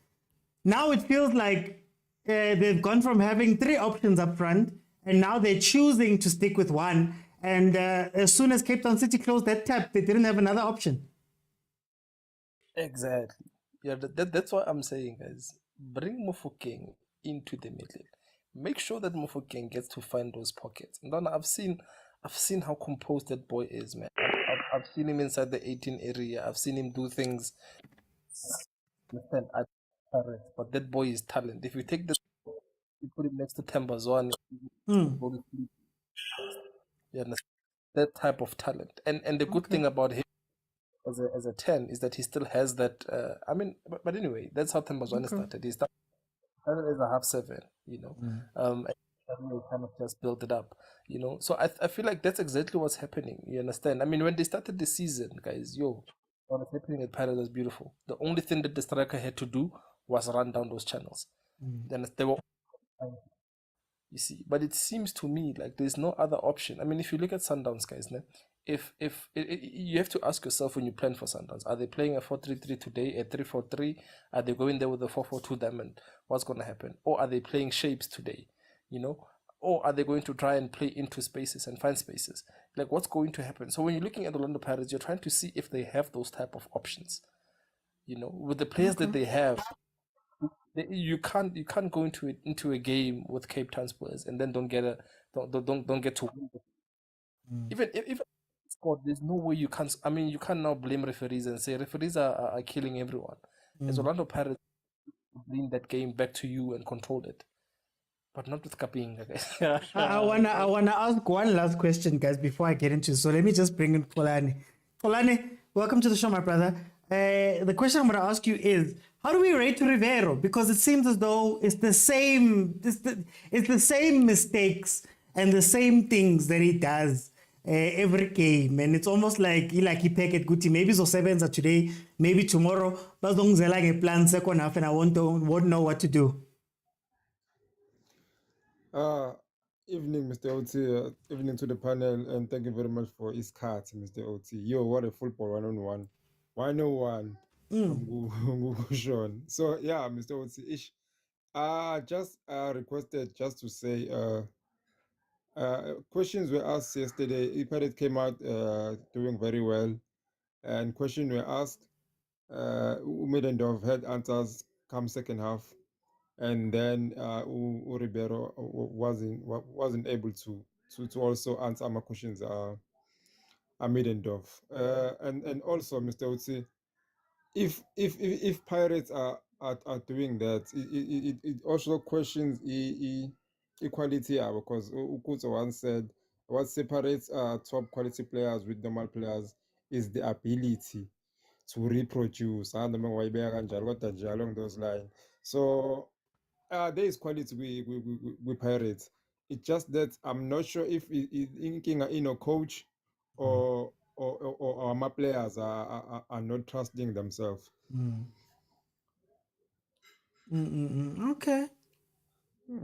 Now it feels like they've gone from having 3 options up front, and now they're choosing to stick with one. And as soon as Cape Town City closed that tap, they didn't have another option. Exactly. Yeah, that's what I'm saying, guys. Bring Mofokeng into the middle. Make sure that Mofokeng gets to find those pockets. And then I've seen how composed that boy is, man. I've seen him inside the 18 area. I've seen him do things. Correct. But that boy is talent. If you take this, you put him next to Tembazwane, Mm. you understand? That type of talent. And the good thing about him as a 10 is that he still has that. I mean, but anyway, that's how Tembazwane started. He started as a half seven, you know, and we kind of just built it up, you know. So I feel like that's exactly what's happening. You understand? I mean, when they started the season, guys, what was happening at Pirates was beautiful. The only thing that the striker had to do was run down those channels. Then they were, you see. But it seems to me like there's no other option. I mean, if you look at Sundowns, guys, if you have to ask yourself when you plan for Sundowns, are they playing a 4-3-3 today, a 3-4-3? Are they going there with a 4-4-2 diamond? What's going to happen? Or are they playing shapes today? You know, or are they going to try and play into spaces and find spaces? Like, what's going to happen? So when you're looking at the Orlando Pirates, you're trying to see if they have those type of options. You know, with the players that they have, you can't go into a game with Cape Town Spurs and then don't get to win. Even if scored, there's no way you can't. I mean, you can't now blame referees and say referees are killing everyone. As Orlando Pirates, bring that game back to you and control it, but not with Kapinga, guys. I wanna ask one last question, guys, before I get into. So let me just bring in Polani. Polani, welcome to the show, my brother. The question I'm gonna ask you is, how do we rate Rivero? Because it seems as though it's the same. It's the same mistakes and the same things that he does every game, and it's almost like he pick at Guti. Maybe so sevens are today, maybe tomorrow. But like a plan second half, and I won't know what to do. Evening, Mr. OT. Evening to the panel, and thank you very much for his cards, Mr. OT. Yo, what a football 1-on-1. 101. Sean. So yeah, Mr. OT ish. Just requested just to say questions were asked yesterday. Ipadet came out doing very well, and questions were asked. Umedendorf had answers come second half, and then Ribeiro wasn't able to also answer my questions. Middendorf, and also Mr. Otsi, if Pirates are doing that, it also questions equality, because Ukuzo once said what separates top quality players with normal players is the ability to reproduce along those lines. So there is quality with Pirates. It's just that I'm not sure if thinking coach or my players are not trusting themselves. Okay.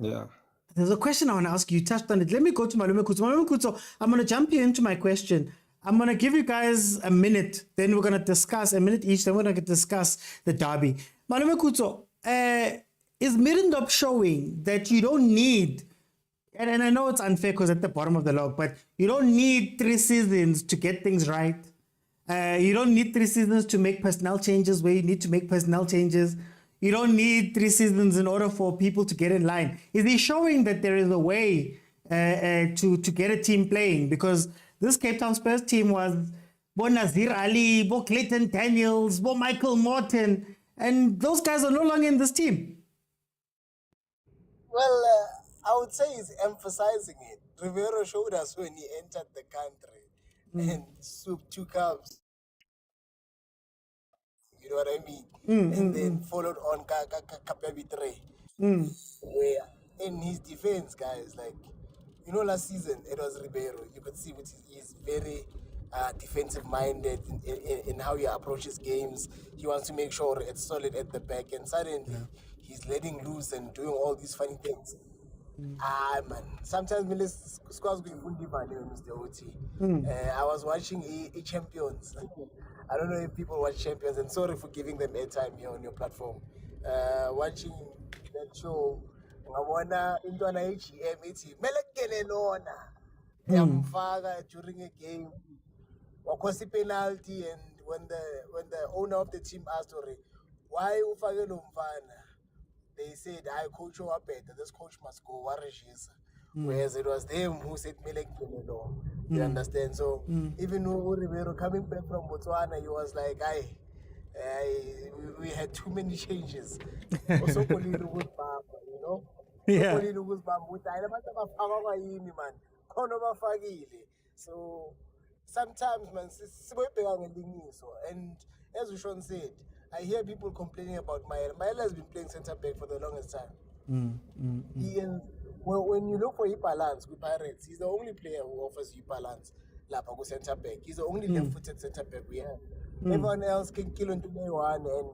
Yeah. There's a question I want to ask you. You touched on it. Let me go to Malume Kuto. Malume Kuto, I'm going to jump you into my question. I'm going to give you guys a minute. Then we're going to discuss a minute each. Then we're going to discuss the derby. Malume Kuto, is Middendorp showing that you don't need, and I know it's unfair because at the bottom of the log, but you don't need 3 seasons to get things right. You don't need 3 seasons to make personnel changes where you need to make personnel changes. You don't need 3 seasons in order for people to get in line. Is he showing that there is a way to get a team playing? Because this Cape Town Spurs team was Bo Nazir Ali, Bo Clayton Daniels, Bo Michael Morton, and those guys are no longer in this team. Well, I would say he's emphasizing it. Rivero showed us when he entered the country and swooped 2 cups. You know what I mean? And then followed on Kapebi 3. Where in his defense, guys, like, you know, last season it was Ribeiro. You could see which he's very defensive minded in how he approaches games. He wants to make sure it's solid at the back, and suddenly he's letting loose and doing all these funny things. Man, sometimes squads going Mr. OT. I was watching Champions. I don't know if people watch Champions, and sorry for giving them airtime here on your platform. Watching that show, I wanna into an HM, it's Melekelelona. During a game, was a penalty, and when the owner of the team asked, why ufake lo mfana? They said, I coach you up better. This coach must go. Whereas it was them who said, you understand? So even Rivero coming back from Botswana, he was like, We had too many changes. Osokolile ukuzibamba, you know. Yeah. Osokolile ukuzibamba ukuthi hayi labantu abafaka kwayini man. Khona bafakile. So sometimes man siboyibheka ngelingiso, and as Ushon said, I hear people complaining about Maela. Maela has been playing centre back for the longest time. He is, well, when you look for balance with Pirates, he's the only player who offers you balance. Lapha centre back. He's the only left-footed centre back we have. Everyone else can kill into one, and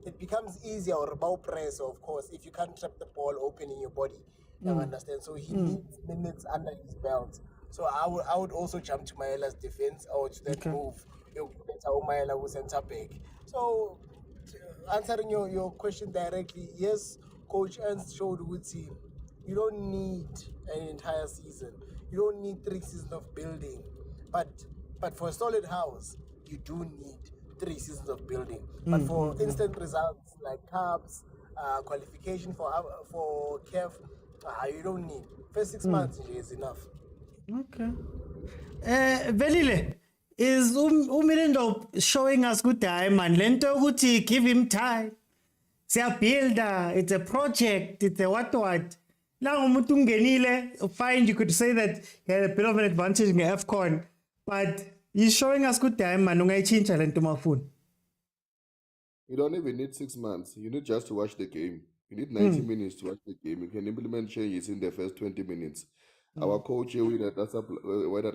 it becomes easier or about press, of course, if you can't trap the ball open in your body. You understand? So he needs minutes under his belt. So I would also jump to Maela's defense or to that move. Maela was centre back. So answering your question directly, yes, Coach Ernst showed Woodsie, you don't need an entire season. You don't need 3 seasons of building. But for a solid house, you do need 3 seasons of building. But for instant results like Cubs, qualification for KEF, you don't need. First 6 months is enough. Okay. Velile, is Umilendo showing us good time and Lento Guti, give him time. It's a builder, it's a project, it's a what. Now Mutungenile, fine, you could say that he had a bit of an advantage in the AFCON, but he's showing us good time and ungai change to my phone. You don't even need 6 months. You need just to watch the game. You need 90 minutes to watch the game. You can implement changes in the first 20 minutes. Our coach here at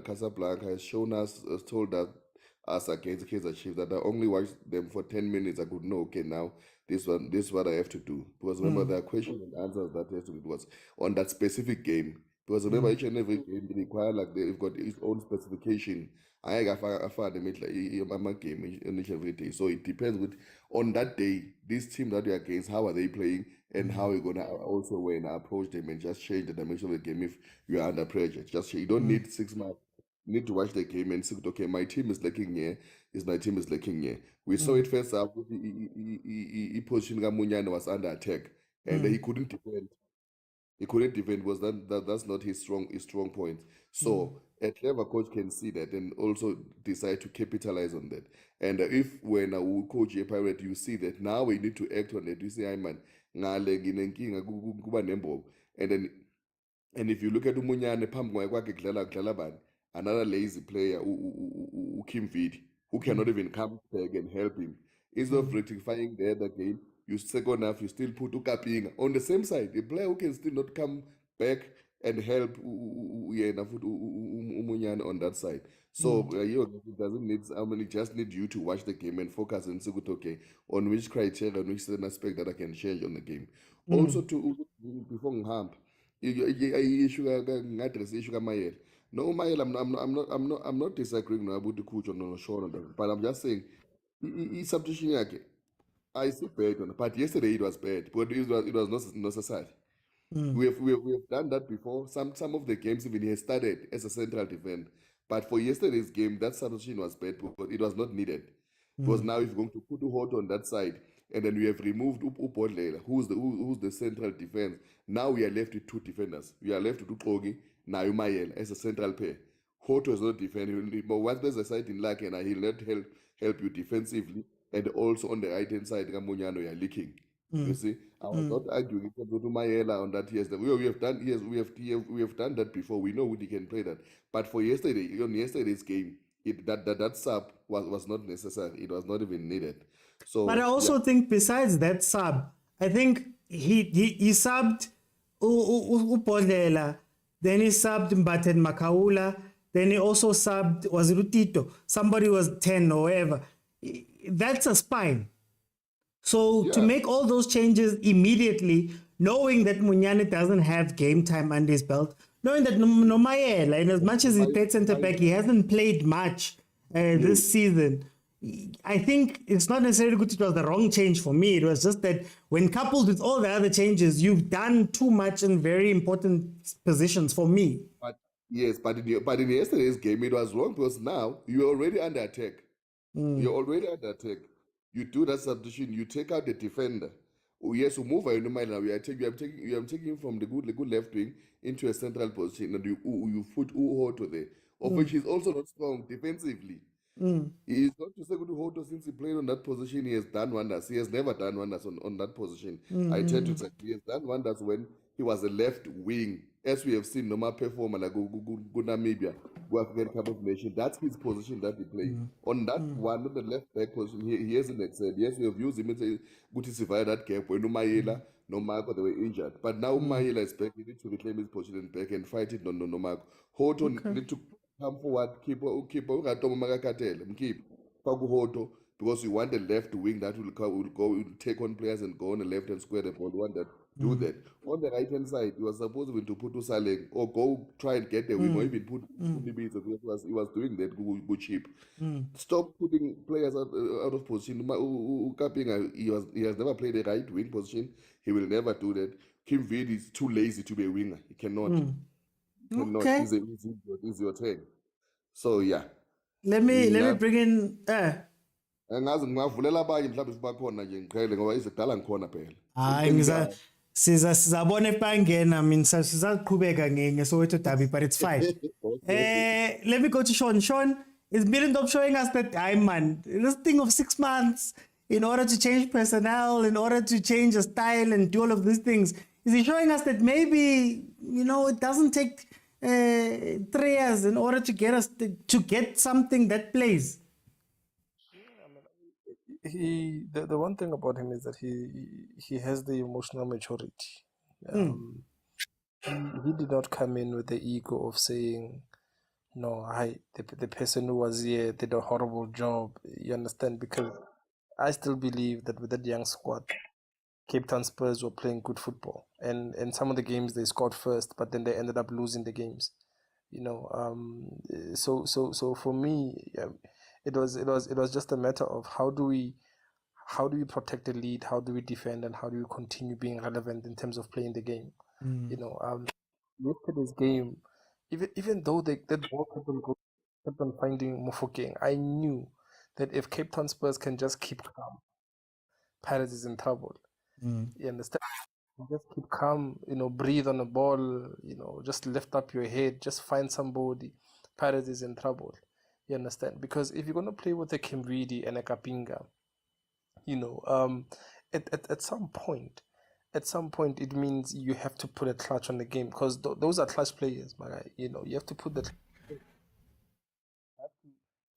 Casablanca has shown us, has told us against Kaizer Chiefs that I only watched them for 10 minutes. I could know, okay, now this is what I have to do. Because remember, there are questions and answers that has to be was on that specific game. Because remember, each and every game require like they've got its own specification. I got the game in each and every day. So it depends with on that day, this team that you're against, how are they playing and how you're gonna also when approach them and just change the dimension of the game if you are under pressure. Just you don't need 6 months. You need to watch the game and see, okay, my team is lacking here, my team is lacking here. We saw it first up. He position Munyana was under attack and he couldn't defend. He couldn't defend because that's not his strong point. So a clever coach can see that and also decide to capitalize on that. And if when a coach a Pirate, you see that now we need to act on it. You say, man, and if you look at Umunyane another lazy player, Kim Feed, who cannot even come back and help him. Instead of rectifying the other game, you second half, you still put Ukaping on the same side. A player who can still not come back and help Umunyane on that side. So it doesn't need, it just need you to watch the game and focus and see, okay, on which criteria, on which certain aspect that I can change on the game. Also, before Hamp, no, Mayel, I'm not disagreeing about the coach on Sean, but I'm just saying, it's substitution. I see bad on, but yesterday it was bad, but it was not necessary. We have done that before. Some of the games even he has started as a central defender, but for yesterday's game that substitution was bad, but it was not needed. Because now if you're going to put Uhoto on that side, and then we have removed Upodlela, who's the central defense. Now we are left with 2 defenders. We are left with Ukogi, now Mayel as a central pair. Hoto is not defending, but once there's a side in Laken, he'll not help you defensively, and also on the right hand side, Gamunyano, you're leaking. You see, I was not arguing with Mayela on that. Yes, we have done that before. We know he can play that. But for yesterday, on yesterday's game, that sub was not necessary. It was not even needed. So, but I also think besides that sub, I think he subbed Upodlela, then he subbed Mbaten Makaula, then he also subbed was Rutito. Somebody was 10 or whatever. That's a spine. So to make all those changes immediately, knowing that Munyane doesn't have game time under his belt, knowing that Nomayela, and as much as he played centre back, he hasn't played much this season. I think it's not necessarily good. It was the wrong change for me. It was just that when coupled with all the other changes, you've done too much in very important positions for me. But in yesterday's game, it was wrong because now you're already under attack. You're already under attack. You do that substitution. You take out the defender. Oh yes, you move. Now you are taking him from the good left wing into a central position, and you put Uhoto there, of which he's also not strong defensively. It's not to say good Hoto, since he played on that position, he has done wonders. He has never done wonders on that position. I tend to accept he has done wonders when he was a left wing, as we have seen Noma perform like Namibia, go African Cup of Nations. That's his position that he plays. On that one, on the left back position, he hasn't excelled. Yes, we have used him to survive that gap when Umayela, no Marco, they were injured. But now Umayela is back, he needs to reclaim his position back and fight it no Marco. Hoto need to come forward, keep Hoto, because you want a left wing that will take on players and go on the left and square the ball. You want that, do that. On the right hand side, you were supposed to put Usaleng or go try and get the wing or even put he was doing that good cheap. Stop putting players out of position. Kapinga, he has never played a right wing position. He will never do that. Kim Vid is too lazy to be a winger. He cannot. Okay. He's your turn. So yeah. Let me bring in angazi ngingavulela abanye mhlawumbe sibakhona nje ngiqhele ngoba izidala ngikhona phela. hayi sizabona ebangena. I mean sizaqhubeka ngeSoweto Derby, but it's fine. Let me go to Sean. Sean is Middendorp showing us that this thing of 6 months in order to change personnel, in order to change a style and do all of these things. Is he showing us that maybe, it doesn't take 3 years in order to get us to get something that plays? The one thing about him is that he has the emotional maturity. He did not come in with the ego of saying, no, the person who was here did a horrible job. You understand? Because I still believe that with that young squad, Cape Town Spurs were playing good football, and some of the games they scored first, but then they ended up losing the games. So for me, it was just a matter of how do we protect the lead, how do we defend, and how do we continue being relevant in terms of playing the game. Yesterday's game, even though that ball kept on finding Mofokeng, I knew that if Cape Town Spurs can just keep calm, Paris is in trouble. You understand? Just keep calm, breathe on the ball, just lift up your head, just find somebody. Paris is in trouble. You understand? Because if you're going to play with a Kimvidi and a Kapinga, at some point, it means you have to put a clutch on the game, because those are clutch players, my guy. You have to put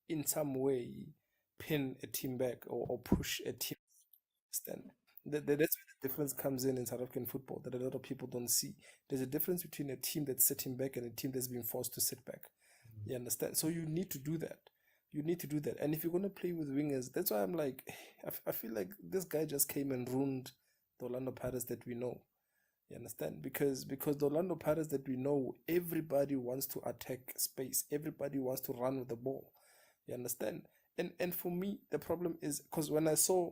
in some way pin a team back or push a team. Stand. That's where the difference comes in South African football that a lot of people don't see. There's a difference between a team that's sitting back and a team that's being forced to sit back. You understand? So you need to do that. And if you're going to play with wingers, that's why I'm like, I feel like this guy just came and ruined the Orlando Pirates that we know. You understand? Because the Orlando Pirates that we know, everybody wants to attack space. Everybody wants to run with the ball. You understand? And for me, the problem is, because when I saw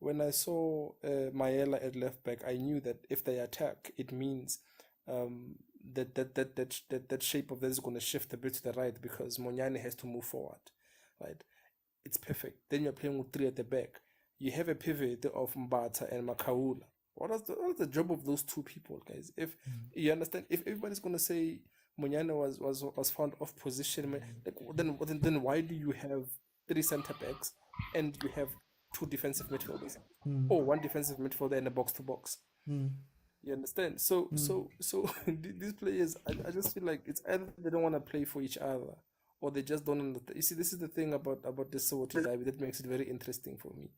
Mayela at left back, I knew that if they attack, it means that shape of that is going to shift a bit to the right, because Monyane has to move forward, right? It's perfect. Then you're playing with 3 at the back. You have a pivot of Mbata and Makaula. What is the job of those 2 people, guys? If you understand, if everybody's going to say Monyane was found off position, then why do you have 3 center backs and you have 2 defensive midfielders, or 1 defensive midfielder and a box to box? You understand? So these players, I just feel like it's either they don't want to play for each other, or they just don't understand. You see, this is the thing about this Soweto Derby that makes it very interesting for me,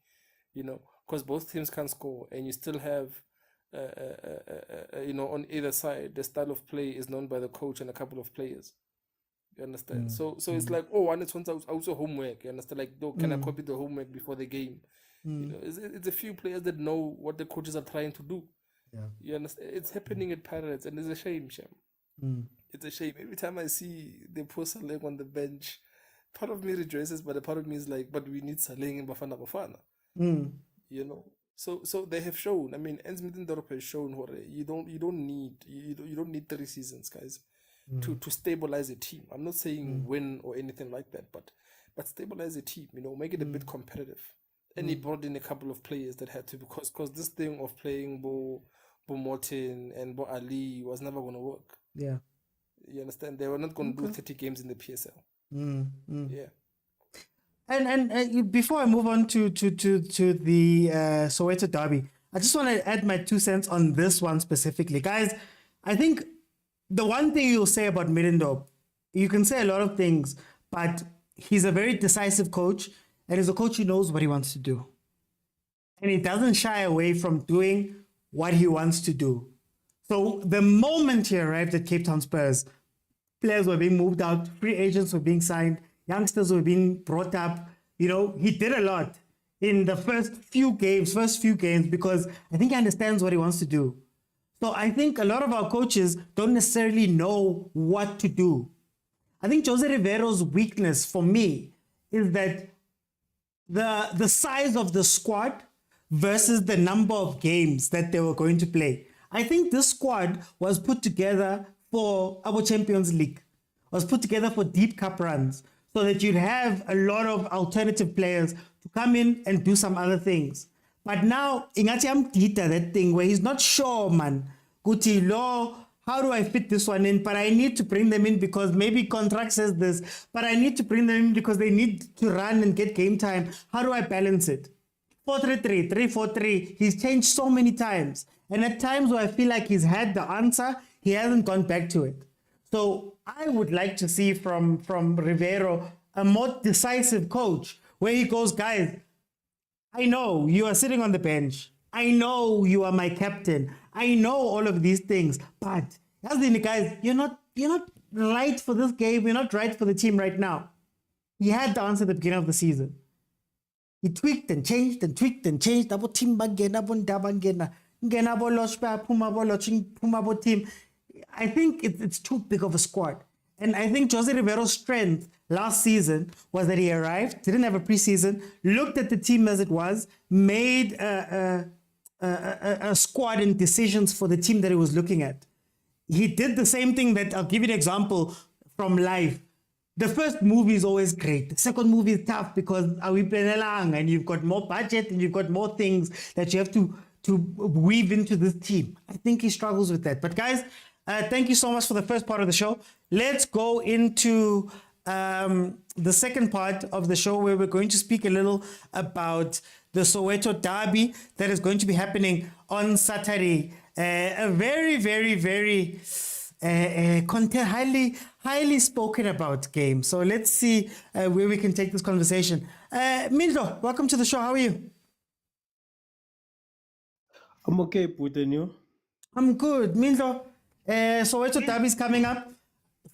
because both teams can score, and you still have, on either side, the style of play is known by the coach and a couple of players. You understand? So it's like, and it's also homework. You understand? Like, can I copy the homework before the game? It's a few players that know what the coaches are trying to do. Yeah. You understand? It's happening at Pirates, and it's a shame, Shem. It's a shame. Every time I see they put Saleng on the bench, part of me rejoices, but a part of me is like, but we need Saleng and Bafana. So they have shown. I mean, Middendorp has shown you don't need 3 seasons, guys, to stabilize a team. I'm not saying win or anything like that, but stabilize a team. Make it a bit competitive. And he brought in a couple of players that had to, because this thing of playing Bo Morton and Bo Ali was never going to work. Yeah. You understand? They were not going to do 30 games in the PSL. Yeah. Before I move on to the Soweto Derby, I just want to add my 2 cents on this one specifically, guys. I think the one thing you'll say about Middendorp, you can say a lot of things, but he's a very decisive coach, and he's a coach who knows what he wants to do, and he doesn't shy away from doing what he wants to do. So the moment he arrived at Cape Town Spurs, players were being moved out, free agents were being signed, youngsters were being brought up. You know, he did a lot in the first few games because I think he understands what he wants to do. So I think a lot of our coaches don't necessarily know what to do. I think Jose Rivero's weakness for me is that the size of the squad versus the number of games that they were going to play. I think this squad was put together for our Champions League, was put together for deep cup runs, so that you'd have a lot of alternative players to come in and do some other things. But now, Ingati Amtita, that thing where he's not sure, man, Guti, law, how do I fit this one in? But I need to bring them in because maybe contract says this, but I need to bring them in because they need to run and get game time. How do I balance it? 4-3-3, 3-4-3, he's changed so many times. And at times where I feel like he's had the answer, he hasn't gone back to it. So I would like to see from Rivero a more decisive coach where he goes, guys, I know you are sitting on the bench. I know you are my captain. I know all of these things, but guys, you're not right for this game. You're not right for the team right now. He had the answer at the beginning of the season. He tweaked and changed and tweaked and changed. Abo team bagena bon dabangena ngena bo loshpa puma bo loching puma bo team. I think it's too big of a squad. And I think Jose Rivero's strength last season was that he arrived, didn't have a preseason, looked at the team as it was, made a squad and decisions for the team that he was looking at. He did the same thing that, I'll give you an example from life. The first movie is always great. The second movie is tough because we along and you've got more budget and you've got more things that you have to weave into this team. I think he struggles with that. But guys, thank you so much for the first part of the show. Let's go into the second part of the show where we're going to speak a little about the Soweto Derby that is going to be happening on Saturday. A very, very, very highly spoken about game. So let's see where we can take this conversation. Mildo, welcome to the show. How are you? I'm okay, Putin. You? I'm good. Mildo, Soweto Derby is coming up.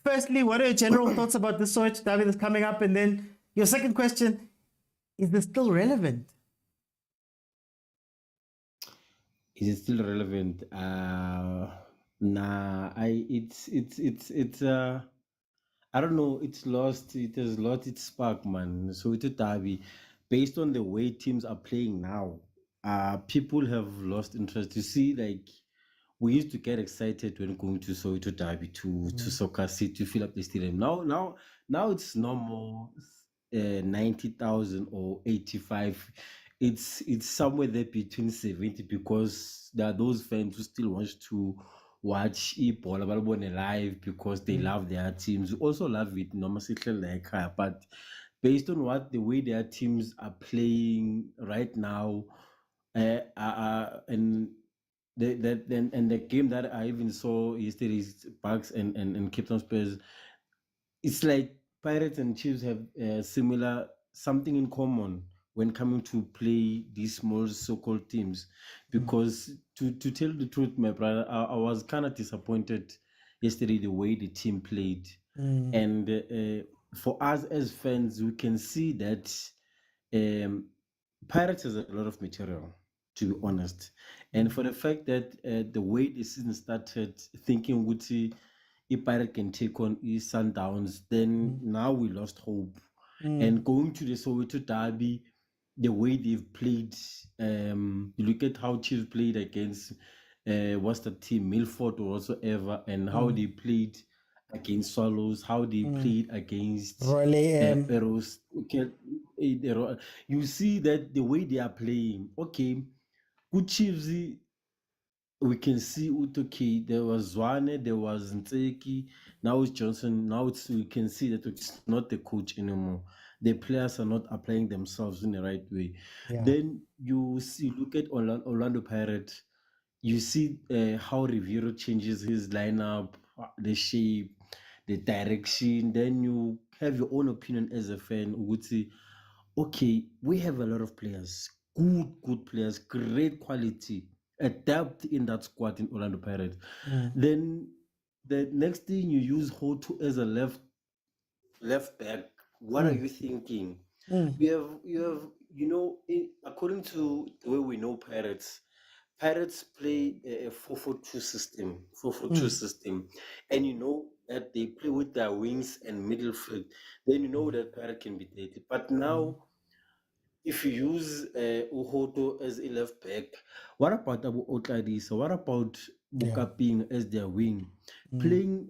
Firstly, what are your general thoughts about the Soweto Derby that's coming up? And then your second question, is this still relevant? Is it still relevant? It's I don't know, it has lost its spark, man. Soweto Derby, based on the way teams are playing now, people have lost interest. You see, like, we used to get excited when going to Soweto Derby to Soccer City to fill up the stadium. Now it's normal 90,000 or 85. It's somewhere there between 70 because there are those fans who still want to watch ball live because they love their teams. We also love it but based on the way their teams are playing right now, and the game that I even saw yesterday's Bucks and Cape Town Spurs, it's like Pirates and Chiefs have similar something in common when coming to play these small so-called teams. Because to tell the truth, my brother, I was kind of disappointed yesterday the way the team played. And for us as fans, we can see that Pirates has a lot of material, to be honest. And for the fact that the way the season started, thinking Wuti, if Pirate can take on his Sundowns, then now we lost hope. And going to the Soweto Derby, the way they've played, you look at how Chiefs played against what's the team, Milford or whatsoever, and how they played against Swallows, how they played against Arrows. Okay, you see that the way they are playing, okay, good Chiefs, we can see Utoki, there was Zwane, there was Ntseki, now it's Johnson. Now we can see that it's not the coach anymore. The players are not applying themselves in the right way. Yeah. Then you see, look at Orlando Pirates. You see how Riviero changes his lineup, the shape, the direction. Then you have your own opinion as a fan. Would say, okay, we have a lot of players, good players, great quality, a depth in that squad in Orlando Pirates. Then the next thing you use Hotu as a left back. What are you thinking? According to the way we know Pirates play a 4-4-2 system, 4-4-2 system, and you know that they play with their wings and middle field. Then you know that Pirate can be deadly. But now, if you use Uhoto as a left back, what about Abu Otladisa? What about Bukaping as their wing? Playing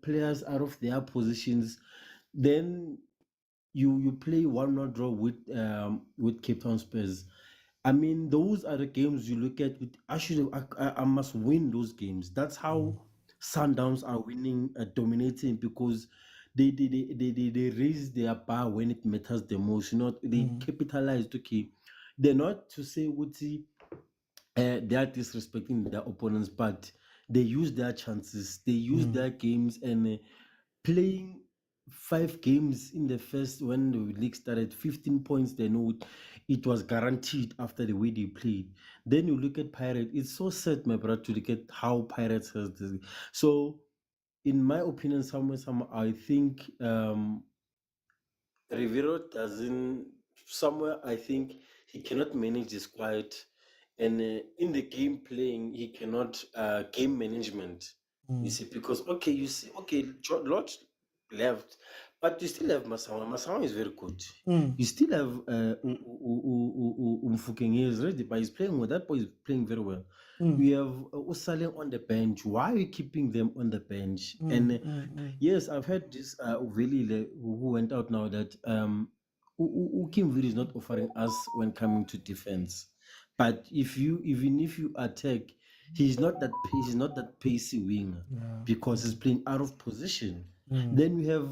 players out of their positions, then you play 1-0 draw with Cape Town Spurs. I mean, those are the games you look at. I must win those games. That's how Sundowns are winning, dominating, because they raise their bar when it matters the most. They capitalize. Okay, they're not to say Uti, they are disrespecting their opponents, but they use their chances. They use their games, and playing 5 games in the first, when the league started, 15 points, they know it was guaranteed after the way they played. Then you look at Pirate, it's so sad, my brother, to look at how Pirates has this. So in my opinion, somewhere I think Rivero doesn't, somewhere I think he cannot manage his quiet, and in the game playing he cannot game management. You see, because okay, you see, okay, Lodge left, but you still have Masawa. Masawa is very good. You still have Umfukeng. He is ready, but he's playing well. That boy is playing very well. We have Usale on the bench. Why are you keeping them on the bench? And yes, I've heard this Vili who went out now, that Kim Vili is not offering us when coming to defense. But even if you attack, he's not that pacey winger, because he's playing out of position. Then we have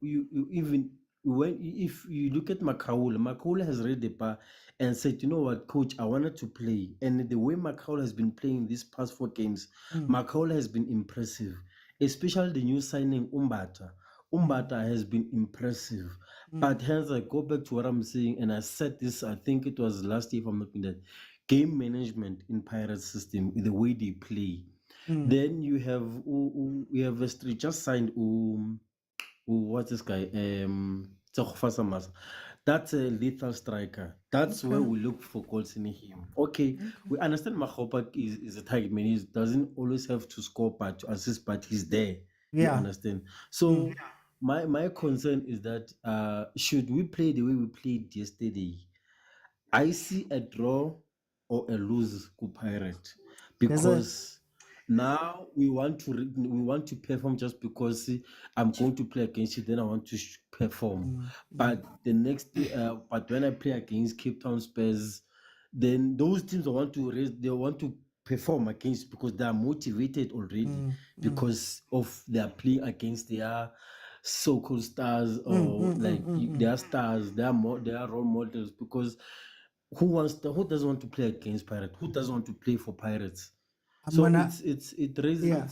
you even when if you look at Makaula has read the bar and said, you know what, coach, I wanted to play. And the way Makaula has been playing these past 4 games, Makaula has been impressive, especially the new signing Umbata. Umbata has been impressive. But hence I go back to what I'm saying, and I said this, I think it was last year, if I'm not mistaken, that game management in Pirates system, the way they play. Then you have we have a street just signed what's this guy? Tshegofa Masa. That's a lethal striker. That's where we look for goals in him. Okay, we understand Mahopa is a target man. He doesn't always have to score but to assist, but he's there. You Yeah. understand? So my concern is that should we play the way we played yesterday, I see a draw or a lose to Pirate, There's a because now we want to perform just because I'm going to play against you, then I want to perform. But the next but when I play against Cape Town Spurs, then those teams want to perform against, because they are motivated already because of their playing against their so-called stars, or their stars, they are role models, because who doesn't want to play against Pirates? Who doesn't want to play for Pirates? I'm So gonna it raises yeah.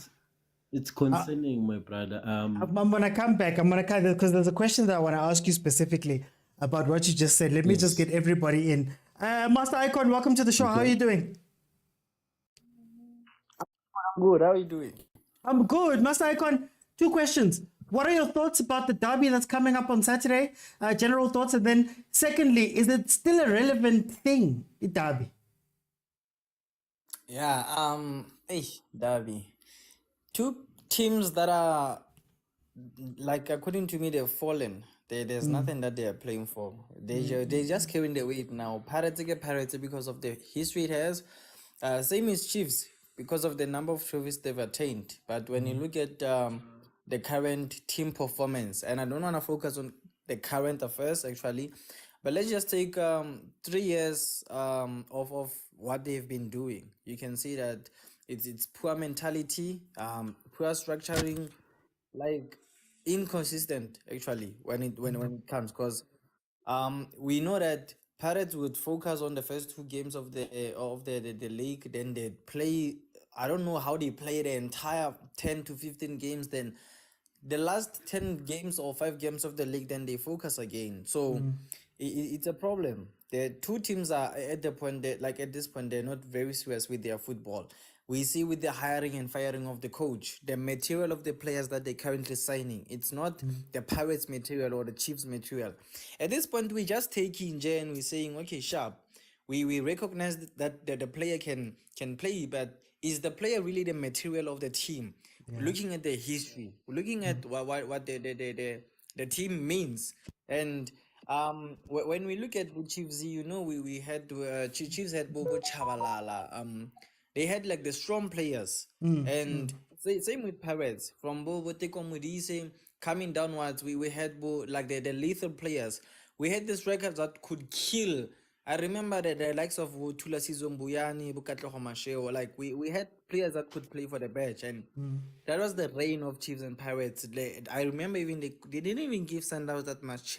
it's concerning, my brother. I'm gonna come back. I'm gonna come because there's a question that I want to ask you specifically about what you just said. Let me just get everybody in. Master Icon, welcome to the show. How are you doing? I'm good. How are you doing? I'm good. Master Icon, 2 questions. What are your thoughts about the derby that's coming up on Saturday? General thoughts. And then secondly, is it still a relevant thing, the derby? Yeah, Derby. Two teams that are, like, according to me, they've fallen. There's nothing that they are playing for. They just carrying the weight now. Pirates get Pirates because of the history it has. Same as Chiefs because of the number of trophies they've attained. But when you look at the current team performance, and I don't want to focus on the current affairs actually, but let's just take 3 years of what they've been doing. You can see that it's poor mentality, poor structuring, like inconsistent actually when it comes, because we know that Pirates would focus on the first two games of the league, then they'd play. I don't know how they play the entire 10 to 15 games, then the last 10 games or 5 games of the league, then they focus again. So it's a problem. The two teams are at the point that, like at this point, they're not very serious with their football. We see with the hiring and firing of the coach, the material of the players that they're currently signing, it's not the Pirates material or the Chiefs material. At this point, we just take in J and we're saying, okay, sharp. We recognize that the player can play, but is the player really the material of the team? Looking at the history, looking at what the team means, and when we look at the Chiefs, you know, we had Chiefs had Bobo Chabalala. They had like the strong players, and same with Pirates from Bobo Teko Modise coming downwards. We had like the lethal players. We had these records that could kill. I remember that the likes of Tula Sizombuyani, Bukatlo Homasheo, like we had players that could play for the bench, and that was the reign of Chiefs and Pirates. I remember even they didn't even give Sundowns that much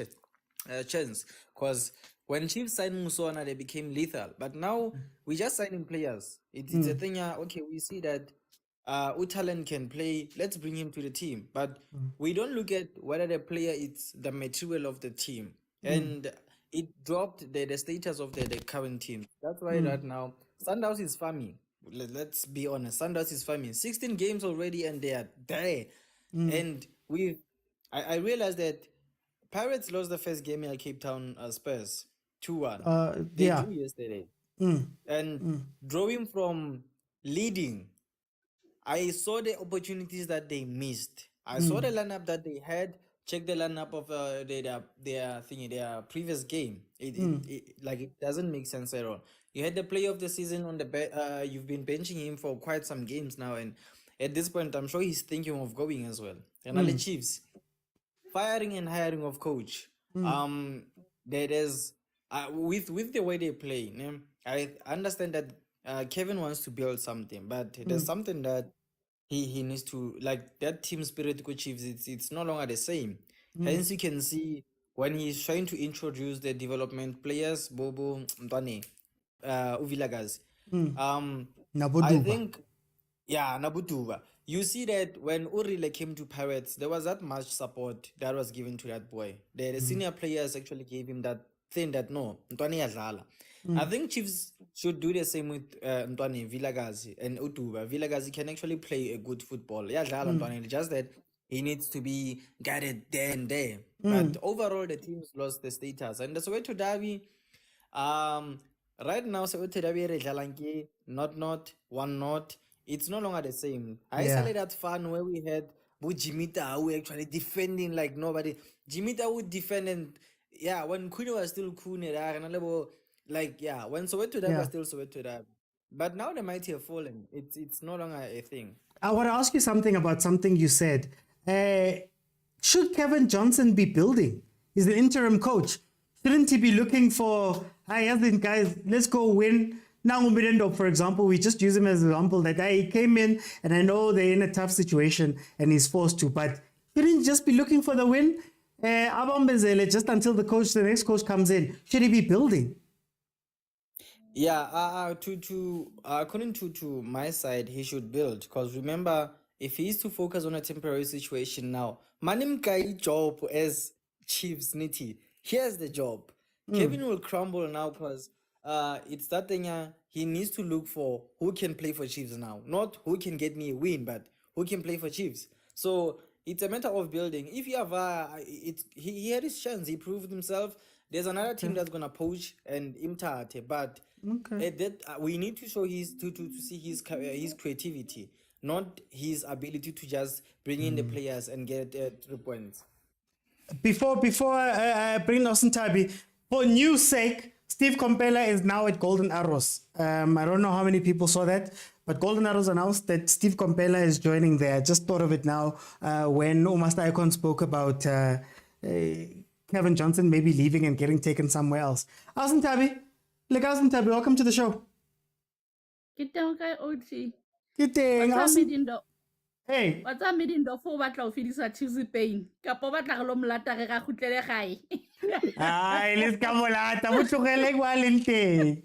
chance, because when Chiefs signed Musona, they became lethal. But now we just signing players. It's a thing. Okay, we see that Utalen can play. Let's bring him to the team. But we don't look at whether the player is the material of the team, and it dropped the status of the current team. That's why right now Sundowns is farming. Let's be honest. Sundowns is farming. 16 games already, and they are there. And I realized that Pirates lost the first game at Cape Town Spurs 2-1. They Yeah. drew yesterday. And drawing from leading, I saw the opportunities that they missed. I saw the lineup that they had. Check the lineup of their previous game. It doesn't make sense at all. You had the player of the season on the you've been benching him for quite some games now, and at this point, I'm sure he's thinking of going as well. And the Chiefs, firing and hiring of coach. There is with the way they play. I understand that Kevin wants to build something, but there's something that he needs to, like that team spirit with Chiefs. It's no longer the same. Hence, you can see when he's trying to introduce the development players, Bobo Mtwane, Uvilagaz. I Naboduba. think, yeah, Nabutuba. You see that when Urile came to Pirates, there was that much support that was given to that boy. The senior players actually gave him that thing that no, Mtwane yadlala. I think Chiefs should do the same with Mtwane, Vilagazi, and Utuba. Vilagazi can actually play a good football. Yadlala Mtwane, just that he needs to be guided there and there. But overall, the teams lost the status. And the Soweto Derby, right now, Soweto Derby, not 1-0. It's no longer the same. I Yeah. saw that fun where we had Jimita who actually defending like nobody. Jimita would defend, and yeah, when Kune was still Kune, like yeah, when Soweto Derby was still Soweto Derby. But now the mighty have fallen. It's no longer a thing. I want to ask you something about something you said. Should Kevin Johnson be building? He's the interim coach. Shouldn't he be looking for, hey, guys, let's go win? Now, Umidendo, for example, we just use him as an example. That guy, he came in, and I know they're in a tough situation, and he's forced to, but shouldn't he just be looking for the win? Abambezele, just until the next coach comes in, should he be building? Yeah, according to my side, he should build, because remember, if he is to focus on a temporary situation now, Manim Kai job as Chiefs Niti, here's the job. Kevin will crumble now, because it's that thing. He needs to look for who can play for Chiefs now, not who can get me a win, but who can play for Chiefs. So it's a matter of building. If you have he had his chance. He proved himself. There's another team that's gonna poach and imitate, but we need to show to see his creativity, not his ability to just bring in the players and get 3 points. Before I bring Austin Tabi, for news sake, Steve Kompela is now at Golden Arrows. I don't know how many people saw that, but Golden Arrows announced that Steve Kompela is joining there. I just thought of it now when Master Icon spoke about Kevin Johnson maybe leaving and getting taken somewhere else. Austin Tabi, welcome to the show. Get down, guy, OT. Ke teng, Wa ha o tseba se- Medindo. Hey. Wa tseba Medindo fo o batla ho fedisa Chiefs pain. Kapa o batla re lo molata re ga kgutlele gae. Ai, le ska molata, mo tlogele kwa leng teng.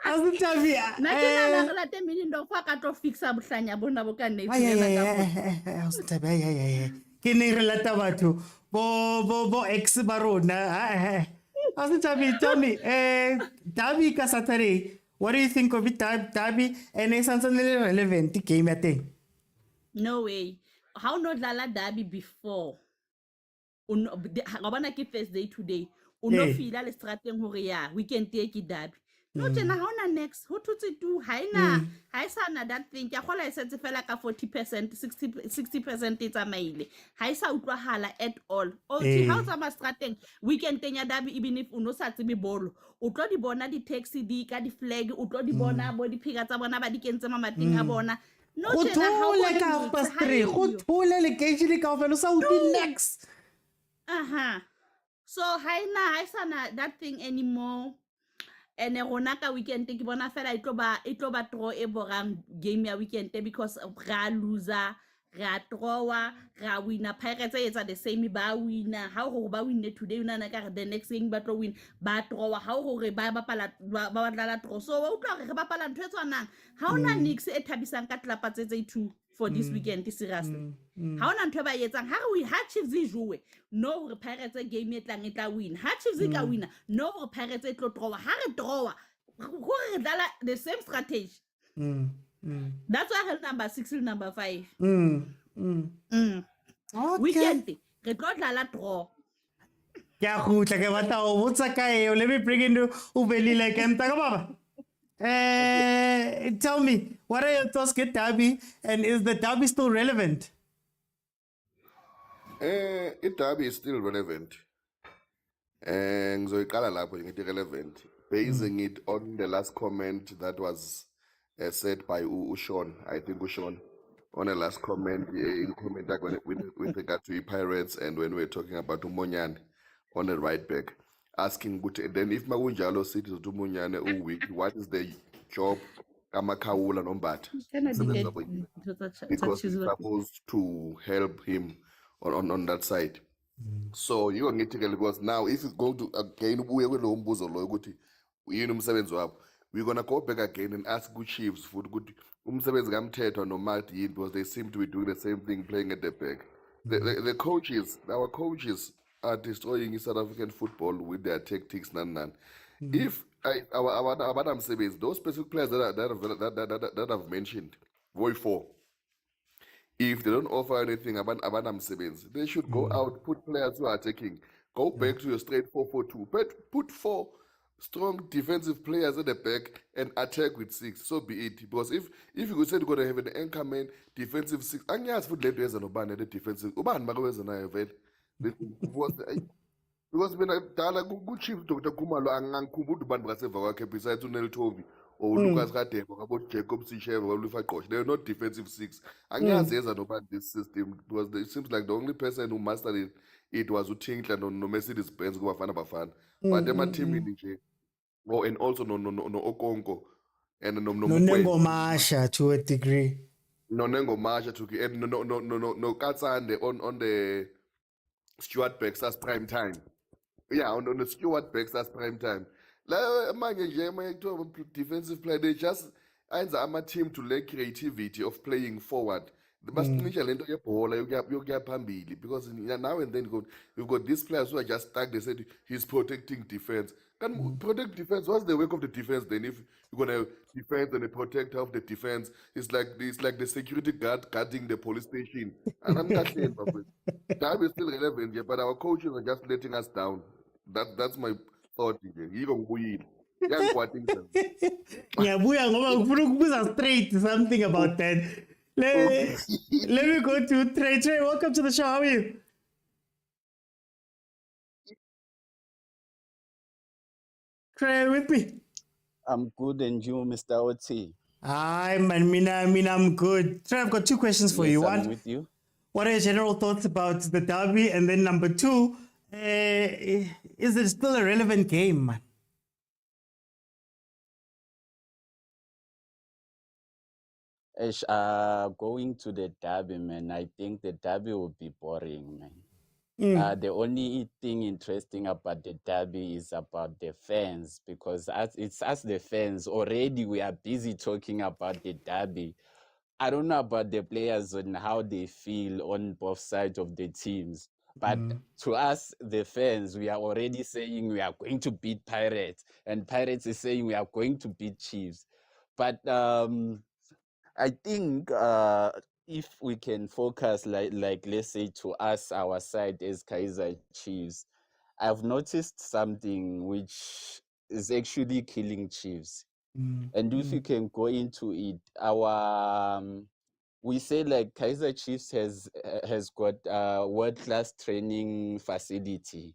Ha o se Tabi, Nna ke nahana re late Medindo fo a ka tlo fixa bohlanya bona bo ka nnete Ai, ai, rena ai, ka ai, bona. ai, ai, ha o se Tabi, ai, ai, ai, ai. Ke ne re lata batho bo ex ba rona. Ha o se Tabi, tell me, Derby ka Saturday, what do you think of it, Derby? And it's something relevant game ya teng. No way. How not dlala derby before? Ga bona ke first day today. O no Ee. fila le strateng hore ya weekend e ke derby. No Mm. tjena ha ona next. Ho thutse tu ha ina ha isa na that thing. Ke gola e setse fela ka 40%, 60% e tsamaile. Ha isa utlwahala at all. O thi ha o Ee. tsama strateng weekend ya derby even if o no sa tsebe bolo. O tlo di bona di taxi di ka di flag, o tlo di bona bo di phika tsa bona ba di kentse mamating a bona. No Go tjena ha o thole bone ka niks, half past ha 3, go eyo. thole lekeishene kaofela o sa utlwe next. Aha. So ha sana that thing anymore. And rona ka weekend ke bona fela e tlo ba draw e borang game ya weekend because ra loser, ra drawa, ra winner. Pirates etsa the same ba winner. How go ba win today una na ka the next thing ba tlo win ba drawa. How go re ba bapala ba dlala draw. So wa utlwa re bapala ntho e tshwanang. Ha ona nix e thabisang ka tlapa tse 2 for this weekend seriously. Ha ona ntho e ba etsang ha re ha Chiefs e jowe no re Pirates game e tlang e tla win ha Chiefs e ka wina no re Pirates e tlo drawa ha re drawa go re dlala the same strategy. That's why her number 6 and number 5 weekend re tlo dlala draw. Ke a gutla ke batla o botsa ka eo. Let me bring in ubelile ke mta ka baba. Tell me, what are your thoughts get Derby, and is the Derby still relevant? Derby is still relevant. And ngizoyiqala lapho ngithi relevant, basing it on the last comment that was said by Ushon. I think Ushon on the last comment, in comment with regard to Pirates, and when we're talking about Umonyan on the right back, asking then if Magunjalo cities Umonyan week, what is the job Kamakawula Nombat? Because he's supposed to help him on that side. So you're going to get because now if you go to again we're going to go back again and ask good chiefs for good no Martin because they seem to be doing the same thing playing at the back. The coaches, our coaches are destroying South African football with their tactics nan. If our those specific players that I've mentioned, Voy 4, if they don't offer anything about Msebenzi, they should go out, put players who are attacking, go back to your straight 4-4-2, but put 4 strong defensive players at the back and attack with 6. So be it. Because if you could say you're going to have an anchor man, defensive 6, and yes, foot left as an Oban the defensive. Oban Magawes and I have because when I dala good chief Dr. Kumalo angangkhumbuda abantu ngaseva kwakhe besides uNel Tovi or Lucas Radebe about Jacob Sisheva or Lufa Kosh. They're not defensive 6. Angiyazi eza nobani this system because it seems like the only person who mastered it was uTinkla no Mercedes Benz kubafana bafana. But ema teamini nje and also no Okonko and no Nengo Masha to a degree. No Nengo Masha to and no Katsande on the Stuart Baxter's prime time. Yeah, on the Stuart Baxter's prime time. Defensive player, they just I'm a team to lack creativity of playing forward. Because now and then you've got these players who are just stuck. They said he's protecting defense. Can protect defense? What's the work of the defense then? If you're gonna defend and a protector of the defense, it's like the security guard guarding the police station. And I'm not saying that is still relevant, yeah, but our coaches are just letting us down. That's my thought. Ngiyabuya ngoba ngifuna ukubuza straight something about that. Let me go to Trey. Trey, welcome to the show. How are you? Trey, with me? I'm good, and you, Mr. OT? Hi, man. I'm good. Trey, I've got 2 questions for you. I'm One, with you. what are your general thoughts about the derby? And then number 2, is it still a relevant game, man? Going to the derby, man, I think the derby will be boring, man. The only thing interesting about the derby is about the fans, because it's us, the fans. Already we are busy talking about the derby. I don't know about the players and how they feel on both sides of the teams. But to us, the fans, we are already saying we are going to beat Pirates, and Pirates is saying we are going to beat Chiefs. But I think if we can focus, like let's say to us, our side as Kaizer Chiefs, I've noticed something which is actually killing Chiefs. And if you can go into it, our we say like Kaizer Chiefs has got world-class training facility,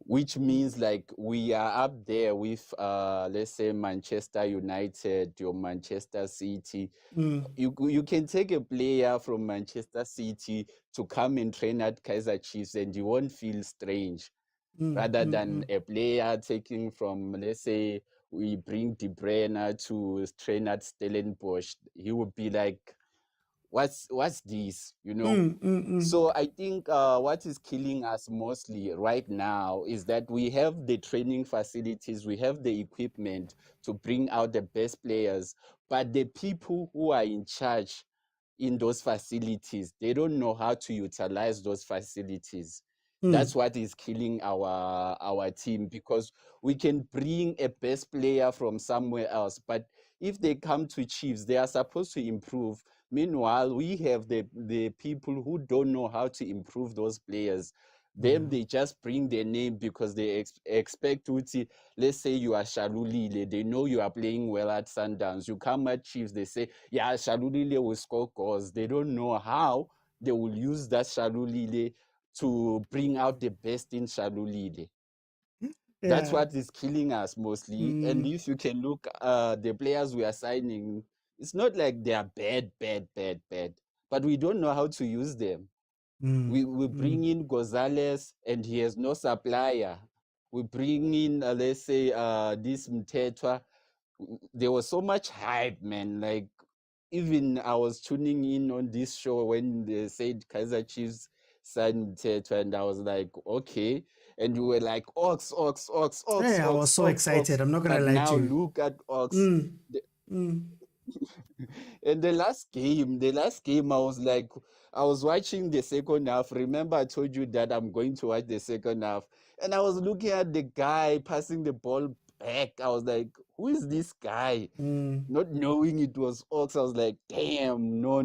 which means like we are up there with let's say Manchester United or Manchester City. You can take a player from Manchester City to come and train at Kaizer Chiefs and you won't feel strange, rather than a player taking from, let's say, we bring De Bruyne to train at Stellenbosch. He would be like, what's this, you know? So I think what is killing us mostly right now is that we have the training facilities, we have the equipment to bring out the best players, but the people who are in charge in those facilities, they don't know how to utilize those facilities. That's what is killing our team, because we can bring a best player from somewhere else, but if they come to Chiefs, they are supposed to improve. Meanwhile, we have the people who don't know how to improve those players. Then they just bring their name because they expect to, let's say you are Shalulile, they know you are playing well at Sundowns. You come at Chiefs, they say, yeah, Shalulile will score goals. They don't know how they will use that Shalulile to bring out the best in Shalulile. That's what is killing us mostly. And if you can look, the players we are signing, it's not like they are bad, but we don't know how to use them. We bring in Gonzalez and he has no supplier. We bring in, let's say, this Mtetwa. There was so much hype, man. Like, even I was tuning in on this show when they said Kaizer Chiefs signed Mtetwa, and I was like, okay. And we were like, Ox. Hey, I was so excited. I'm not gonna But lie now to you. look at Ox. And the last game, I was watching the second half. Remember, I told you that I'm going to watch the second half. And I was looking at the guy passing the ball back. I was like, who is this guy? Not knowing it was Ox, I was like, damn, no.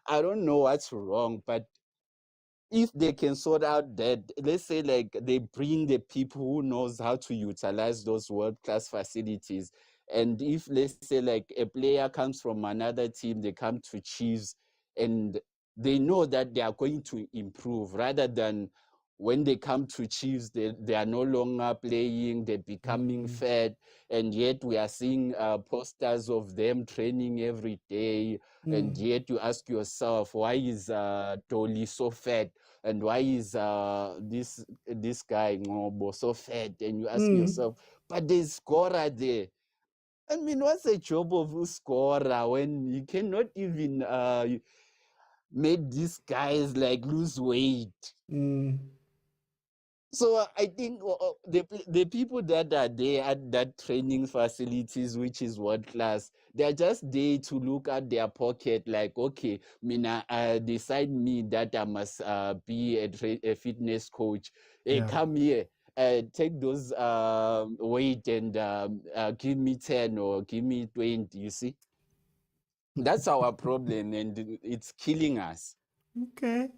I don't know what's wrong, but if they can sort out that, let's say like they bring the people who knows how to utilize those world-class facilities, and if let's say like a player comes from another team, they come to Chiefs and they know that they are going to improve, rather than when they come to Chiefs, they are no longer playing, they're becoming fat, and yet we are seeing posters of them training every day, and yet you ask yourself, why is Dolly so fat? And why is this guy Ngobo so fat? And you ask yourself, but there's scorer there. I mean, what's the job of a scorer when you cannot even make these guys like lose weight? So I think the people that are there at that training facilities, which is world class, they're just there to look at their pocket. Like, okay, Mina, decide me that I must be a fitness coach. Hey, Yeah. come here, take those weight and give me 10 or give me 20. You see, that's our problem, and it's killing us. Okay.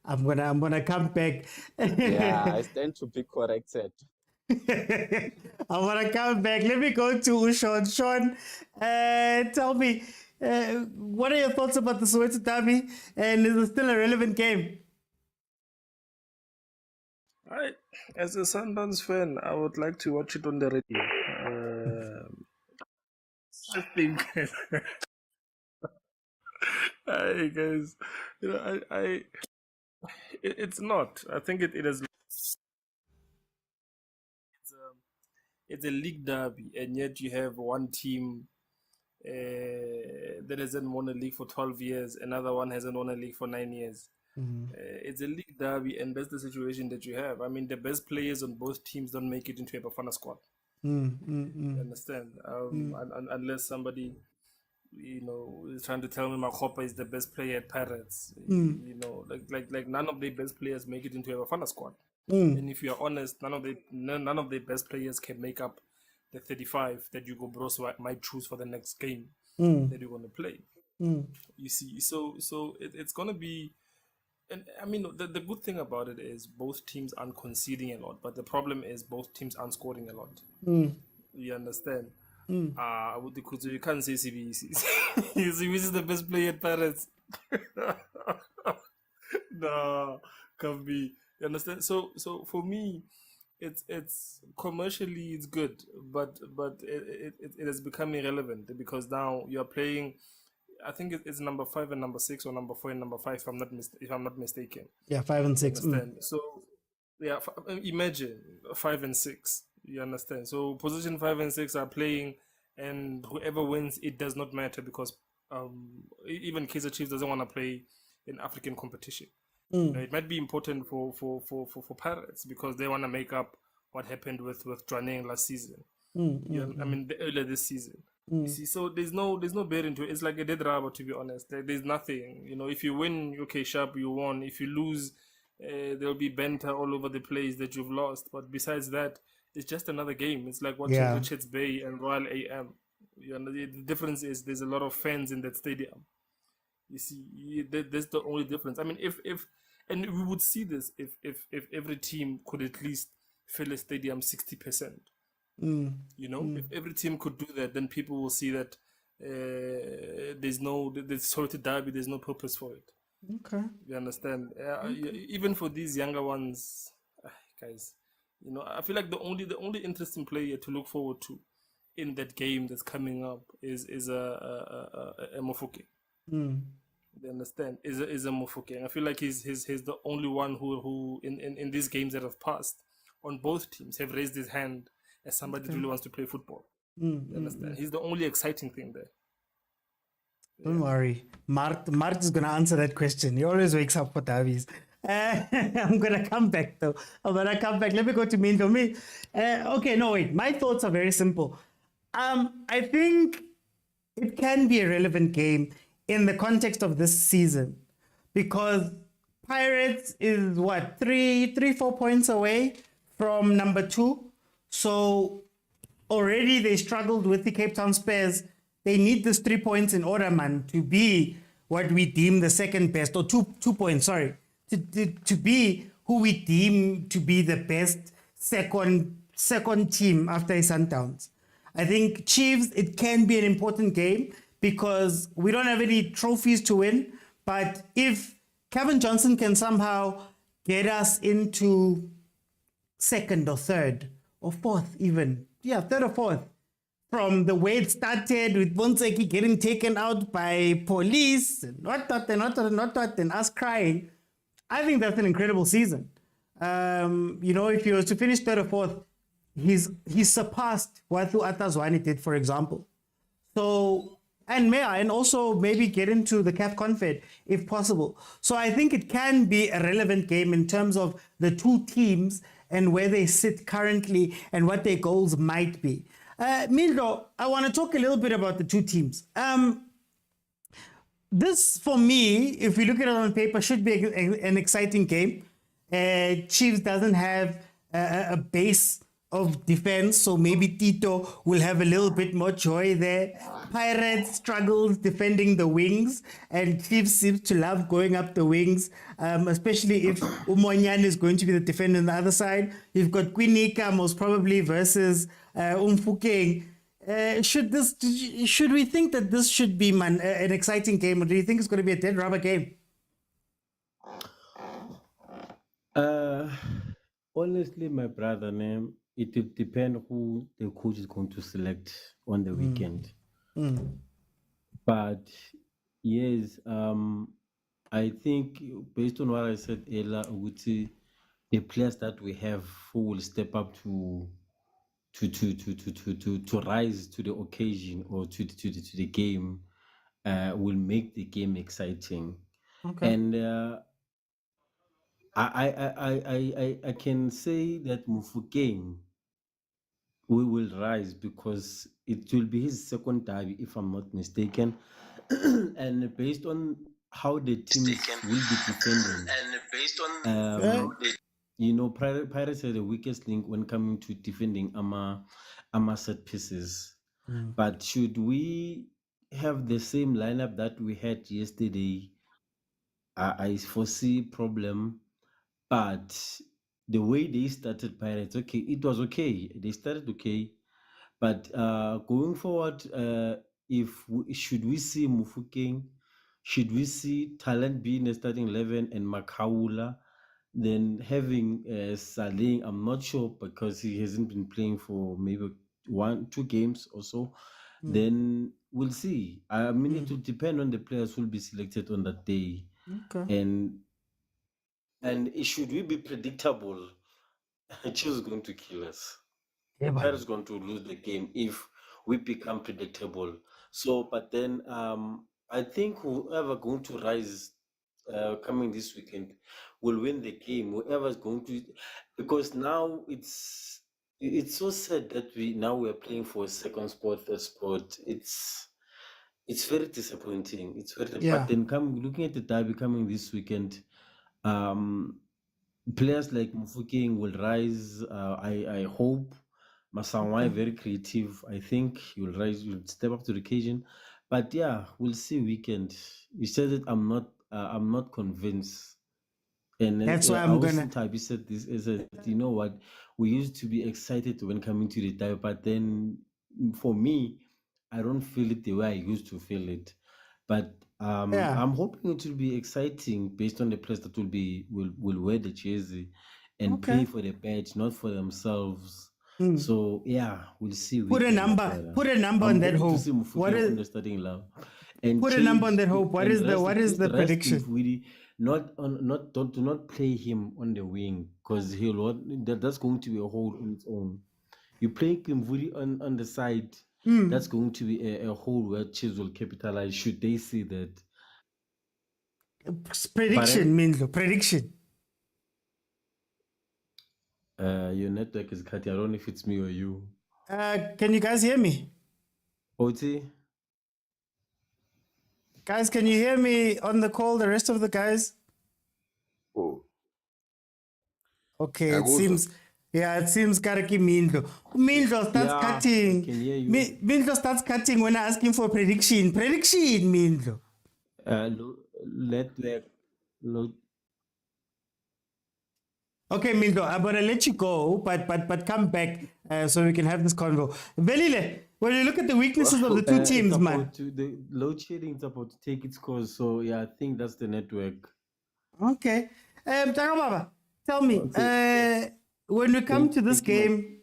I'm gonna come back. Yeah, I stand to be corrected. I'm gonna come back. Let me go to Sean. Sean, tell me, what are your thoughts about the Soweto Derby? And is it still a relevant game? As a Sundowns fan, I would like to watch it on the radio. I think, I guys, it's not. I think it is. It's a league derby, and yet you have one team that hasn't won a league for 12 years. Another one hasn't won a league for 9 years. It's a league derby, and that's the situation that you have. I mean, the best players on both teams don't make it into a Bafana squad. You understand? Unless somebody, is trying to tell me Makopa is the best player at Pirates. Like none of the best players make it into a Bafana squad. And if you are honest, none of the best players can make up the 35 that Hugo Bros might choose for the next game that you're going to play. You see, so it's going to be. And I mean, the good thing about it is both teams aren't conceding a lot, but the problem is both teams aren't scoring a lot. You understand? Because you can't say CBC. CBC is the best player at Pirates. No, can't be. You understand? So for me, it's commercially it's good, but it has become irrelevant because now you're playing. I think it's number 5 and number 6, or number 4 and number 5, if I'm not mistaken. Yeah, 5 and 6. Understand? So, yeah, imagine 5 and 6. You understand? So position 5 and 6 are playing, and whoever wins, it does not matter because even Kaizer Chiefs doesn't want to play in African competition. It might be important for Pirates because they want to make up what happened with Jwaneng last season. I mean, earlier this season. You see, so there's no bearing to it. It's like a dead rubber, to be honest. There's nothing. If you win, okay, sharp, you won. If you lose, there'll be banter all over the place that you've lost. But besides that, it's just another game. It's like watching Richards Bay and Royal AM. The difference is there's a lot of fans in that stadium. You see, that's the only difference. I mean, if and we would see this if every team could at least fill a stadium 60%. If every team could do that, then people will see that there's Soweto Derby, there's no purpose for it. Okay. You understand? Even for these younger ones, guys, I feel like the only interesting player to look forward to in that game that's coming up is a Mofoke. You understand? Is a Mofoke. And I feel like he's the only one who in these games that have passed on both teams have raised his hand as somebody that really wants to play football. You understand? He's the only exciting thing there. Don't worry. Mart is going to answer that question. He always wakes up for derbies. I'm going to come back though. Let me go to me. Okay, no, wait. My thoughts are very simple. I think it can be a relevant game in the context of this season because Pirates is what, 4 points away from number 2. So already they struggled with the Cape Town Spurs. They need this 3 points in order, man, to be what we deem the second best, or 2 points, sorry, to be who we deem to be the best second team after Sundowns. I think Chiefs, it can be an important game because we don't have any trophies to win. But if Kevin Johnson can somehow get us into second or third or fourth even. Yeah, third or fourth. From the way it started with Bonseki getting taken out by police and whatnot and us crying. I think that's an incredible season. If he was to finish third or fourth, he's surpassed what Atazwani did, for example. So, and also maybe get into the CAF Confed if possible. So I think it can be a relevant game in terms of the two teams and where they sit currently and what their goals might be. Milo, I want to talk a little bit about the two teams. This, for me, if we look at it on paper, should be an exciting game. Chiefs doesn't have a base of defense, so maybe Tito will have a little bit more joy there. Pirates struggles defending the wings, and Chiefs seems to love going up the wings, especially if Umonyan is going to be the defender on the other side. You've got Quinika most probably versus Umfukeng. Should we think that this should be an exciting game, or do you think it's going to be a dead rubber game? Honestly, my brother, it will depend who the coach is going to select on the weekend. But yes, I think based on what I said earlier, I would say the players that we have who will step up to to rise to the occasion or to the game will make the game exciting. Okay. And I can say that Mufukeng we will rise because it will be his second derby, if I'm not mistaken. And based on how the teams will be defending, you know, Pirates are the weakest link when coming to defending Ama set pieces. But should we have the same lineup that we had yesterday, I foresee problem. But the way they started Pirates, okay, it was okay. They started okay. But going forward, should we see Mufukeng, should we see Talent being a starting 11 and Makaula, then having Saling, I'm not sure because he hasn't been playing for maybe 1-2 games or so. Then we'll see. I mean, it will depend on the players who will be selected on that day. Okay. And should we be predictable? Chiefs is going to kill us. Yeah, man. Pirates going to lose the game if we become predictable. So, but then I think whoever going to rise coming this weekend will win the game. Whoever's going to, because now it's so sad that we are playing for a second spot, third spot. It's very disappointing. It's very. Yeah. But then looking at the derby coming this weekend, players like Mufukeng will rise. I hope. Masangwai, Okay. very creative. I think he will rise, will step up to the occasion. But yeah, we'll see weekend. You said it. I'm not convinced. And That's why I I'm also gonna. Tabi said this is that you know what, we used to be excited when coming to the derby, but then for me, I don't feel it the way I used to feel it. But Yeah. I'm hoping it will be exciting based on the players that will wear the jersey and play Okay. for the badge, not for themselves. Mm. So yeah, we'll see. Put a weekend, number. Mafela. Put a number I'm on that hoping to hope. see What Mufukeng is? on the starting line. And Put a number on change that hope. What and is the? rest What is the rest prediction? Mfwidi, do not play him on the wing because that's going to be a hole on its own. You play Kimvudi on the side, that's going to be a hole where Chiefs will capitalize should they see that. Prediction, Pardon? Mindlo. Prediction. Your network is cutting. I don't know if it's me or you. Can you guys hear me? Oti? Guys, can you hear me on the call? The rest of the guys? Oh, Okay, it Akuzwa. seems. Yeah, it seems Karaki Mindlo. Mindlo starts Yeah, cutting. I can hear you. Mindlo starts cutting when asking for prediction. Prediction, Mindlo. Network. Okay, Mindlo, I'm gonna let you go, but come back so we can have this convo. Velile, when you look at the weaknesses of the two teams, man. The load shedding is about to take its course, so yeah, I think that's the network. Okay. Baba, tell me, when we come to this game,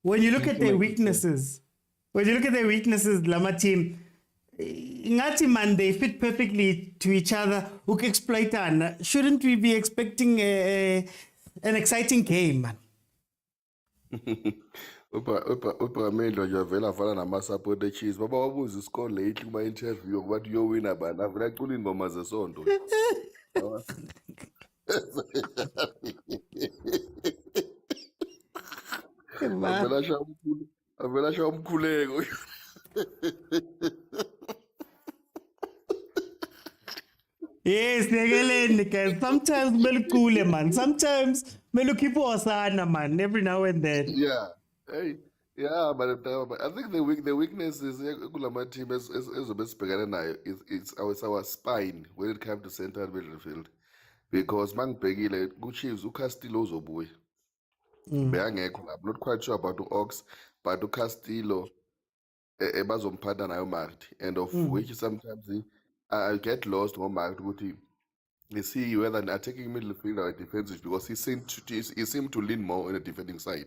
when you look at their weaknesses, Lama team, Ngati man, they fit perfectly to each other. Who can exploit it? Shouldn't we be expecting an exciting game, man? Upa Melo javela fana namasupporter Chiefs baba wabuza iscore lately kuma-interview yokubathi uyowina bani avele acula iy'ngoma zesonto. avela asha umkhuleko. Yes, guys. Sometimes melu cool, man. Sometimes melu keep osana, man. Every now and then. Yeah. Hey. Yeah, but I think the weakness is kulama team ezobe sibhekane nayo it's our spine when it comes to central midfield, because mangibhekile ku-Chiefs uCastillo uzobuya beyangekho lapho, not quite sure about u-Ox, but uCastillo bazomphatha nayo Marty, and of which sometimes I get lost ngoMarty ukuthi is he whether an attacking midfielder or defensive, because he seemed to lean more on the defending side.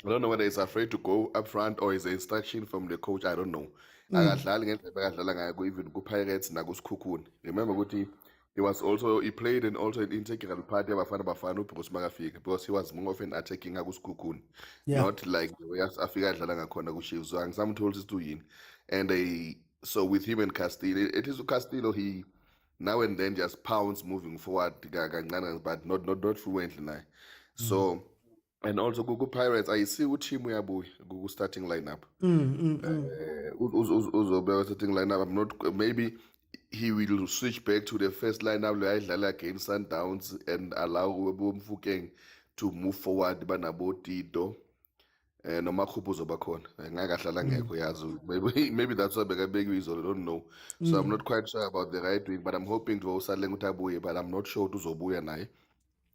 I don't know whether he's afraid to go up front or is the instruction from the coach. I don't know. Akadlali ngendlela bekadlala ngayo even ku-Pirates nakuSikhukhune. Remember ukuthi he played and also an integral part of Bafana Bruce Magafika because he was more of an attacking Kukun. Yeah. Not like the way Africa Dlala Ngakhona ku-Chiefs. So some told us to win. And so with him and Castillo, it is Castillo, he now and then just pounds moving forward, but not fluently now. So and also Google Pirates, I see what team we are Google starting lineup. Uzobe starting lineup. I'm not maybe he will switch back to the first lineup against Sundowns and allow Mfukeng to move forward banabo Tito noma Khupho zobakhona ngakahlala ngekho yazi maybe that's why bekabeki izolo, I don't know. So I'm not quite sure about the right wing, but I'm hoping to usadle ukuthi abuye, but I'm not sure uzobuya naye.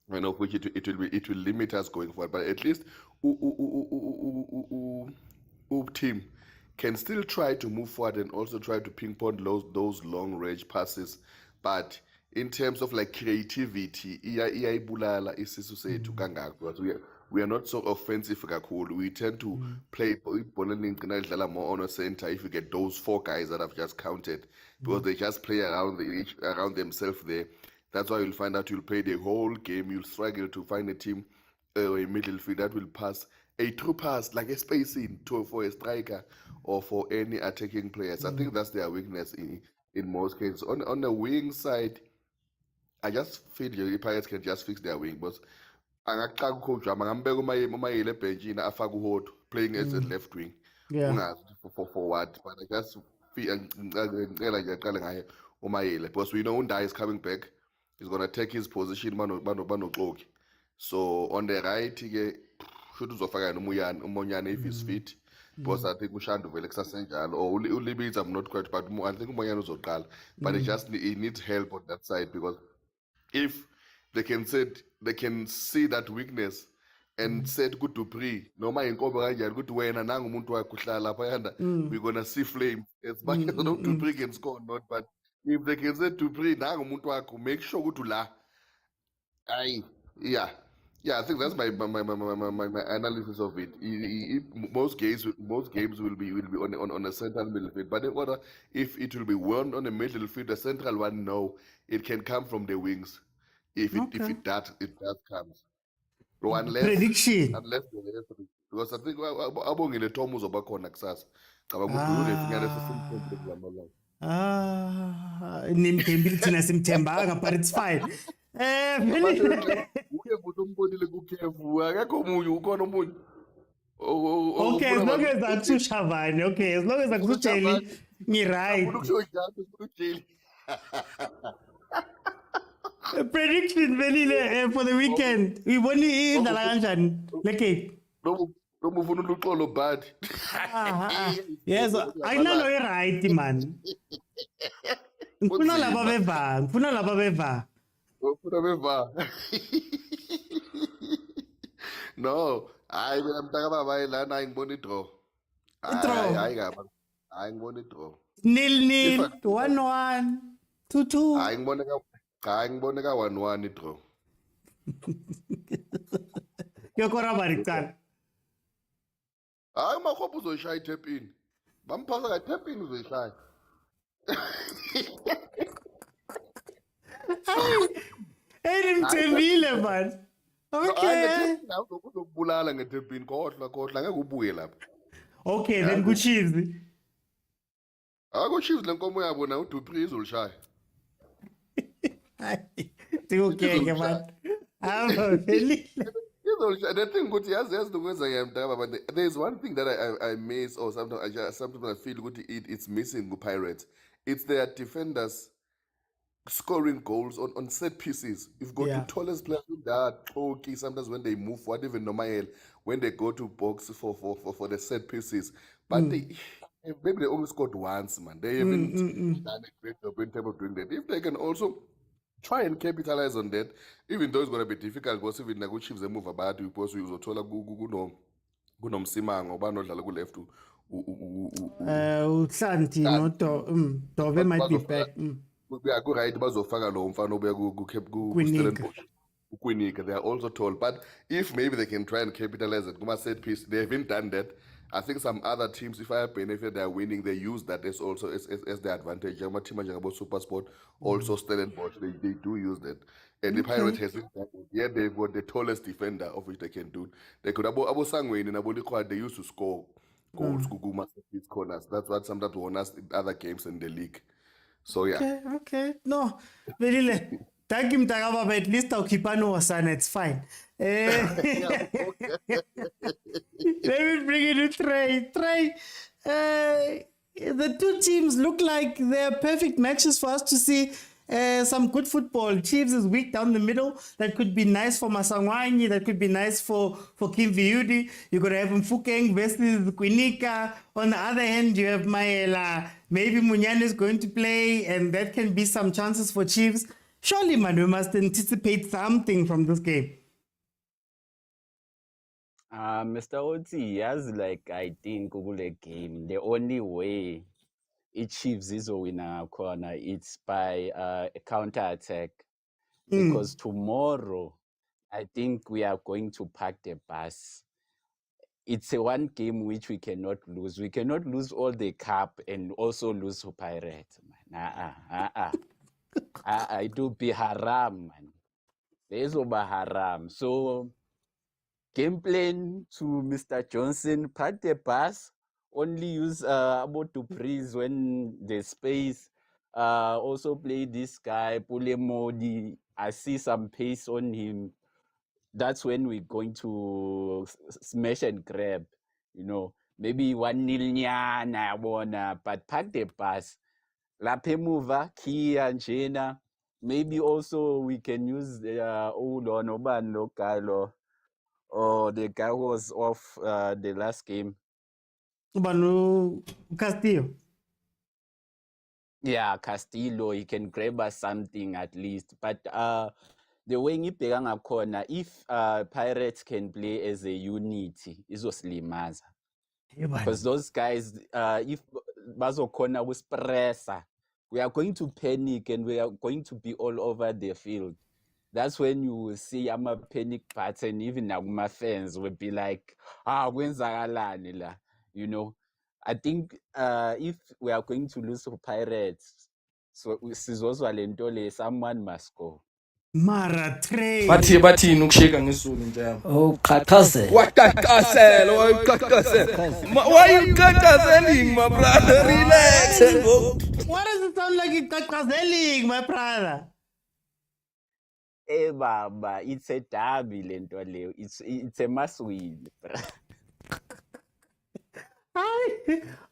I know which it will limit us going forward, but at least team can still try to move forward and also try to ping pong those long range passes. But in terms of like creativity, iyayibulala isisu sethu kangako because we are not so offensive kakhulu. We tend to play ball more on a center if you get those 4 guys that I've just counted, because they just play around themselves there. That's why you'll find out you'll play the whole game, you'll struggle to find a team or a middle field that will pass a true pass, like a space in for a striker or for any attacking players. I think that's their weakness in most cases. On the wing side, I just feel the Pirates can just fix their wing, but angaqaka ukhojama ngambeka umayele ebhenjini afaka uHoto playing as a left wing. Yeah. For what? But I just feel ngicela nje aqale ngaye umayele because we know Undai is coming back. He's gonna take his position banoxoki. So on the right ke should uzofaka uMonyane if he's fit. Because I think Ushandu vele kusasenjalo or uLibitz, I'm not quite, but I think Umoyane uzoqala. But he needs help on that side, because if they can see that weakness and said good to Dupree, noma inkobe kanjani ukuthi wena nanga umuntu wakho uhlala lapha we're gonna see flame as much as Dupree can score or not, but if they can say Dupree nanga umuntu wakho, make sure ukuthi la. Yeah, I think that's my analysis of it. Most games will be on a central midfield, but in order if it will be one on the middle field, the central one, no, it can come from the wings. If it comes. So Prediction. Unless because I think abongile Tom uzobakhona kusasa. Nimthembile thina simthembanga, but it's fine. Okay, as long as akusushavani, okay, as long as akusutsheli right. Prediction Velile for the weekend. We only indala kanjani le bad. Yes, ayinalo right man. Ngifuna laba beva. No, I am talking about lana ngibona draw. Hayi ngibona draw. 0-0, 1-1, 2-2. Hayi ngibona ka 1-1 draw. Yokora barikana. Hayi makhopho uzoyishaya itap in. Bamphasa ka tap in uzoyishaya. Hey, nimthembile man. Okay. Uzokubulala ngetepini khohla ngeke ubuye lapha. Okay, then kuChiefs. KuChiefs lenkomo yabo na uDupree izolishaya. Okay, man. The thing ukuthi yazi lokwenza ngiyamdaba, but there's one thing that I miss, or sometimes I feel ukuthi it's missing with Pirates. It's their defenders scoring goals on set pieces. You've got the tallest players that are talky sometimes when they move forward, even Nomael, when they go to box for the set pieces. But maybe they only scored once, man. They haven't done a great job in terms of doing that. If they can also try and capitalize on that, even though it's going to be difficult, because even the Chiefs they move about, because we uzothola kunomsimango banodlala ku left uHlanti Dove might be back. Yeah, go right bazofaka lo mfana obuya ku-Stellenbosch uKwinika. They are also tall, but if maybe they can try and capitalize it kuma set piece, they haven't done that. I think some other teams, if I benefit, they're winning. They use that as also as their advantage. Jama team about Super Sport, also Stellenbosch, they do use that. And the Pirates has yeah, they've got the tallest defender of which they can do. They could Abo Sangwin and Abo Liquid, they used to score goals, Kugu these corners. That's what sometimes won us in other games in the league. So yeah. Okay. No, Velile. Thank him, Tagaba, but at least I'll keep on son. It's fine. Let me bring it to Trey. Trey, the two teams look like they're perfect matches for us to see some good football. Chiefs is weak down the middle. That could be nice for Masangwani. That could be nice for Kim Viudi. You could have Mfukeng versus Quinika. On the other hand, you have Maela. Maybe Munyan is going to play, and that can be some chances for Chiefs. Surely, man, we must anticipate something from this game. Mr. Oti, as like I think Google game, the only way it Chiefs is a winner corner, it's by a counter attack. Because tomorrow, I think we are going to pack the bus. It's a one game which we cannot lose. We cannot lose all the cup and also lose to Pirates. It will be haram, man. There's over haram. So, game plan to Mr. Johnson, pack the bus, only use about to freeze when the space. Also play this guy, Pule Modi. I see some pace on him. That's when we're going to smash and grab, maybe 1-0 nyana, but pack the bus. Lape mover, Kia and Jena. Maybe also we can use the old on Obano Carlo or the guy who was off the last game. Ubanu Castillo. Yeah, Castillo, he can grab us something at least. But the way ngibheka corner, if Pirates can play as a unity, izosilimaza. Because those guys, if bazokhona kuspressa, we are going to panic and we are going to be all over the field. That's when you will see a panic pattern. Even my fans will be like, kwenzakalani la, I think if we are going to lose to Pirates, so sizozwa lento le, someone must go. Mara Trey. bathini ukushika ngesulu njalo. Oh, Kaizer. Waqaqasela, why you qaqaseling, my brother? Relax. Why does it sound like you're Kakazeling, my brother? Baba, it's a derby lento le. It's a must win. Hi.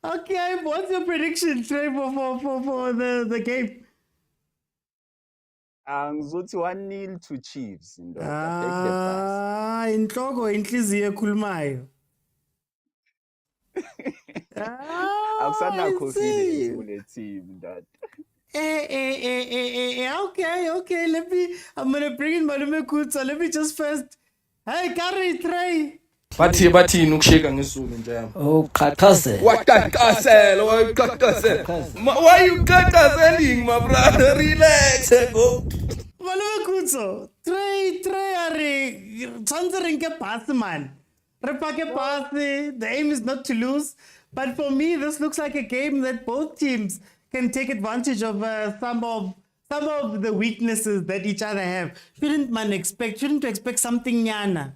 Okay, what's your prediction, Trey, for the game? Ngizothi 1-0 to Chiefs. Take the bus. Inhloko inhliziyo ekhulumayo. Akusana confidence kule team that. Okay. I'm gonna bring in Malume Kutsa. Let me just first. Hey, carry Trey. bathini ukushika ngesulu njalo. Oh, Kaizer. Waqaqasela, why you qaqaseling, my brother? Relax. Malume Kutsa. Trey, are chanceling ke pass, man. Repake pass. The aim is not to lose. But for me, this looks like a game that both teams can take advantage of some of the weaknesses that each other have. Shouldn't you expect something nyana?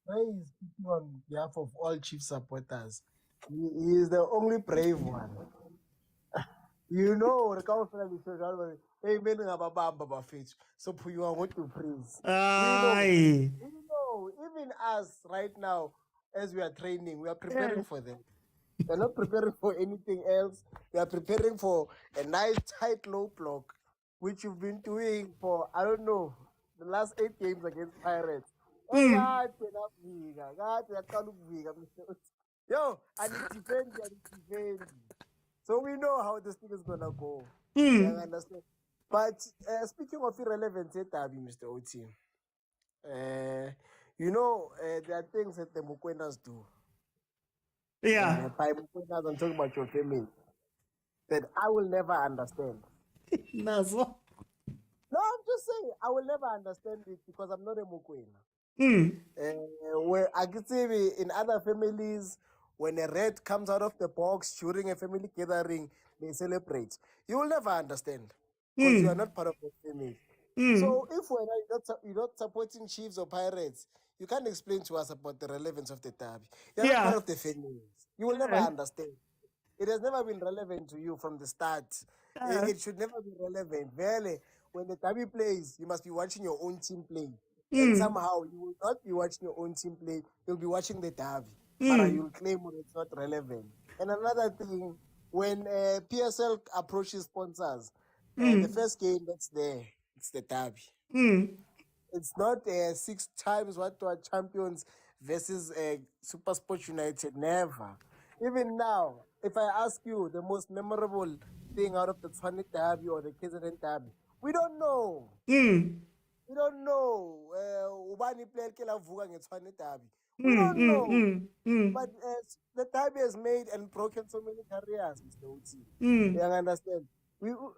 Ray is speaking on behalf of all Chief supporters. He is the only brave one. The council is saying, hey, men have a baba face. So you are what to praise. Aye. We know, even us right now, as we are training, we are preparing for them. We are not preparing for anything else. We are preparing for a nice tight low block, which you've been doing for, I don't know, the last 8 games against Pirates. Yo, and defend. So we know how this thing is gonna go. You understand? But speaking of irrelevant Derby, Mr. Oti, there are things that the Mukwenas do. Yeah. By Mukwenas, I'm talking about your family. That I will never understand. Nazo. No, I'm just saying, I will never understand it because I'm not a Mukwena. Where I could say in other families when a red comes out of the box during a family gathering, they celebrate. You will never understand because you are not part of the family. So if you're not supporting Chiefs or Pirates, you can't explain to us about the relevance of the derby. You're not part of the family. You will never understand. It has never been relevant to you from the start. It should never be relevant. Really, when the derby plays, you must be watching your own team play. And somehow you will not be watching your own team play. You'll be watching the derby. But you'll claim it's not relevant. And another thing, when PSL approaches sponsors, the first game that's there, it's the derby. It's not 6 times what are champions versus Super Sports United. Never. Even now, if I ask you the most memorable thing out of the Tshwane Derby or the KZN Derby, we don't know. We don't know. Ubani player kela vuka ngeTshwane Derby. We don't know. But the derby has made and broken so many careers, Mr. Oti. You understand? You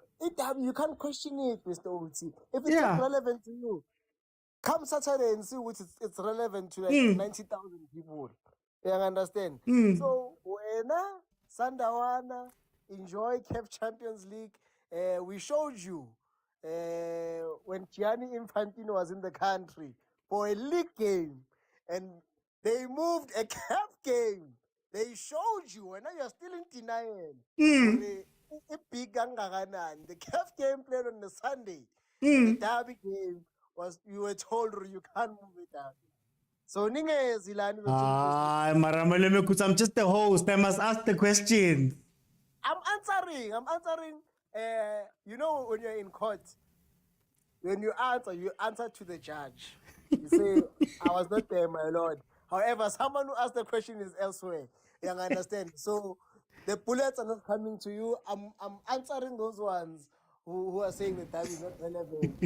can't question it, Mr. Oti. If it's not relevant to you, come Saturday and see which it's relevant to like 90,000 people. You understand? So, Sandawana, enjoy CAF Champions League. We showed you when Gianni Infantino was in the country for a league game and they moved a CAF game. They showed you, and now you're still in denial. The CAF game played on the Sunday. The derby game was, you were told you can't move it down. So Maramalemekus, I'm just the host. I must ask the questions. I'm answering. You know, when you're in court, when you answer to the judge. You say, I was not there, my lord. However, someone who asked the question is elsewhere. You understand? So the bullets are not coming to you. I'm answering those ones who are saying the time is not relevant.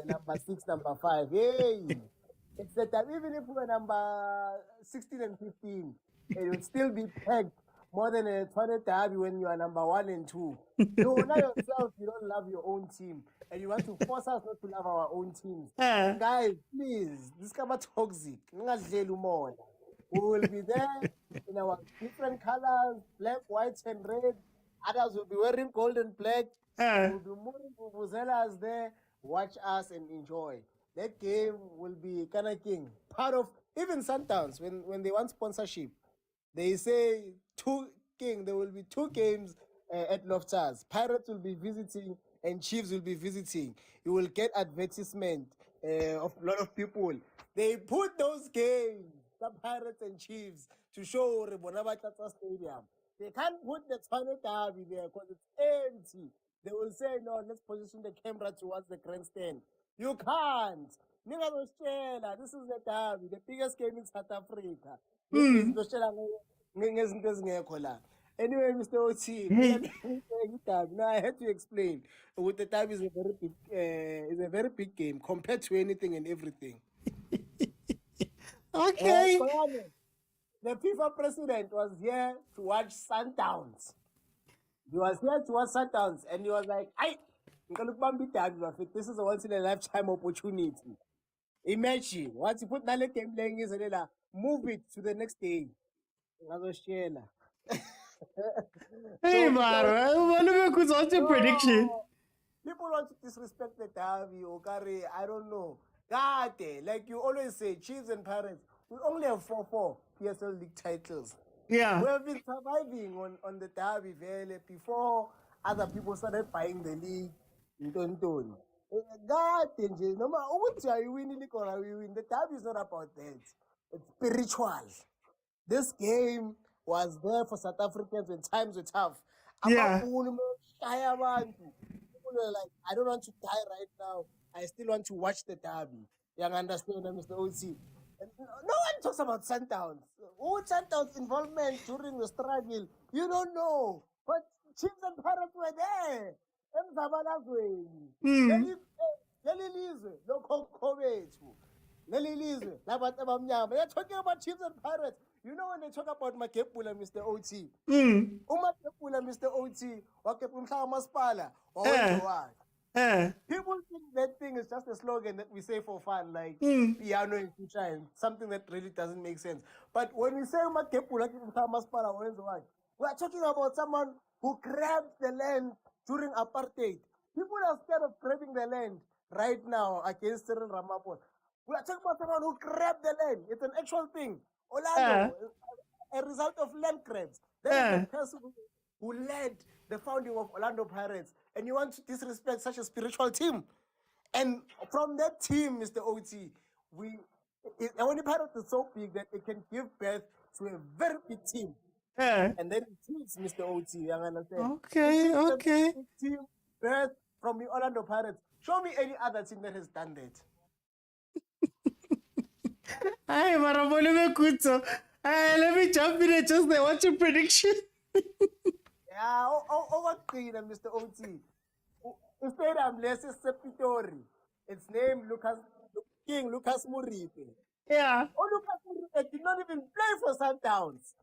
Number 6, number 5. Hey, it's the time. Even if we were number 16 and 15, it would still be pegged more than a 20 derby when you are number 1 and 2. You know yourself, you don't love your own team, and you want to force us not to love our own teams. Guys, please, this is toxic. We will be there in our different colors, black, white, and red. Others will be wearing gold and black. We'll be moving vuvuzelas there. Watch us and enjoy. That game will be kind of king. Part of even Sundowns when they want sponsorship, they say there will be 2 games at Loftus. Pirates will be visiting and Chiefs will be visiting. You will get advertisement of a lot of people. They put those games, the Pirates and Chiefs, to show Rebonabata Stadium. They can't put the Tshwane Derby there because it's empty. They will say, no, let's position the camera towards the grandstand. You can't. This is the derby, the biggest game in South Africa. Anyway, Mr. Oti, now I had to explain. With the derby is a very big game compared to anything and everything. Okay. The FIFA president was here to watch Sundowns. He was here to watch Sundowns, and he was like, this is a once in a lifetime opportunity. Imagine, once you put Nale game playing is move it to the next day. Hey, Mara, what's your prediction? People want to disrespect the derby, Okari, I don't know. God, like you always say, Chiefs and Pirates, we only have 4 PSL League titles. Yeah. We have been surviving on the derby before other people started buying the league. God, no matter what you win, the derby is not about that. It's spiritual. This game was there for South Africans when times were tough. Yeah. People were like, I don't want to die right now. I still want to watch the derby. You understand, Mr. OC? No one talks about Sundowns. Who Sundowns' involvement during the struggle? You don't know. But Chiefs and Pirates were there. They're talking about Chiefs and Pirates. You know when they talk about Makepula, Mr. OT. Makepula, Mr. OT, Wakepula Maspala, or People think that thing is just a slogan that we say for fun, like Mm. piano in future and something that really doesn't make sense. But when we say Makepula Masipala Wenzo, we are talking about someone who grabbed the land during apartheid. People are scared of grabbing the land right now against Cyril Ramaphosa. We are talking about someone who grabbed the land. It's an actual thing. Orlando, a result of land grabs. That is the person who led the founding of Orlando Pirates. And you want to disrespect such a spiritual team. And from that team, Mr. OT, Orlando Pirates is so big that it can give birth to a very big team. And then it teams, Mr. OT, you understand? Okay, okay. Big team birth from the Orlando Pirates. Show me any other team that has done that. Hi, Marabolo Kutso. Let me jump in and just say, what's your prediction? Yeah, overclean, Mr. OT. Instead, I'm less Sepitori. It's named King Lucas Muripe. Yeah. Oh, Lucas Muripe did not even play for Sundowns.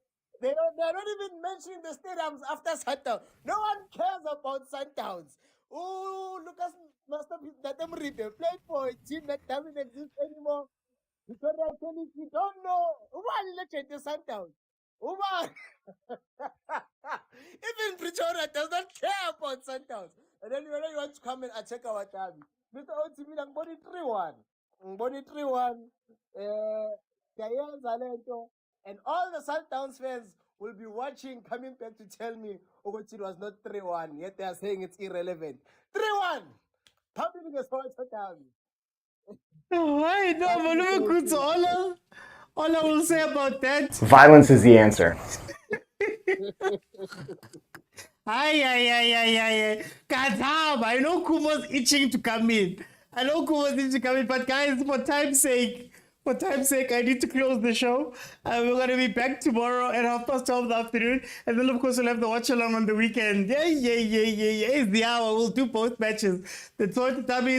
They're not even mentioning the stadiums after Sundown. No one cares about Sundowns. Oh, Lucas Muripe played for a team that doesn't exist anymore. Because we don't know. One legend is Sundowns. Woman. Even Pretoria does not care about Sundowns. And then you want to come and attack our derby. Mr. Otimina, I'm body 3-1. Body 3-1. And all the Sundowns fans will be watching, coming back to tell me, it was not 3-1. Yet they are saying it's irrelevant. 3-1. Public is Soweto Derby. Why? No, Malume Kutso. All I will say about that. Violence is the answer. Ay. Kadam. I know Kumo's itching to come in. But guys, for time's sake, I need to close the show. We're going to be back tomorrow at 12:30 in the afternoon. And then, of course, we'll have the watch along on the weekend. Yeah. It's the hour. We'll do both matches. The Soweto Derby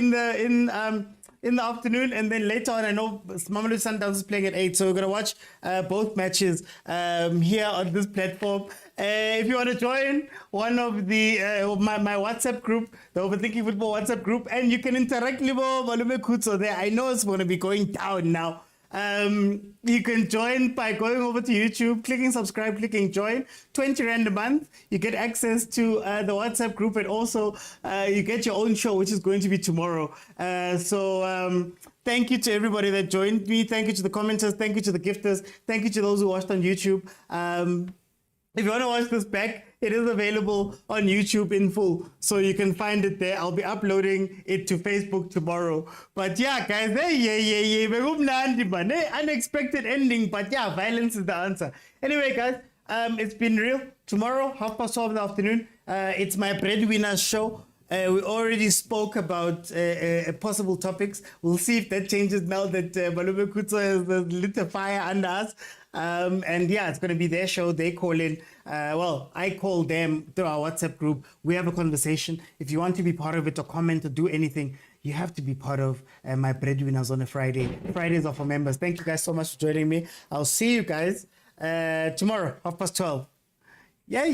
in the afternoon, and then later on, I know Mamelodi Sundowns is playing at 8, so we're gonna watch both matches here on this platform. If you want to join one of the my WhatsApp group, the Overthinking Football WhatsApp group, and you can interact with Malume Kutso there. I know it's going to be going down now. You can join by going over to YouTube, clicking subscribe, clicking join. 20 Rand a month. You get access to the WhatsApp group, and also you get your own show, which is going to be tomorrow. Thank you to everybody that joined me. Thank you to the commenters. Thank you to the gifters. Thank you to those who watched on YouTube. If you want to watch this back, it is available on YouTube in full. So you can find it there. I'll be uploading it to Facebook tomorrow. But yeah, guys, unexpected ending. But yeah, violence is the answer. Anyway, guys, it's been real. Tomorrow, 12:30 in the afternoon, it's my Breadwinners show. We already spoke about possible topics. We'll see if that changes now that Malume Kutso has lit a fire under us. And yeah, it's going to be their show. They call in. I call them through our WhatsApp group. We have a conversation. If you want to be part of it or comment or do anything, you have to be part of my Breadwinners on a Friday. Fridays are for members. Thank you guys so much for joining me. I'll see you guys tomorrow, 12:30. Yay.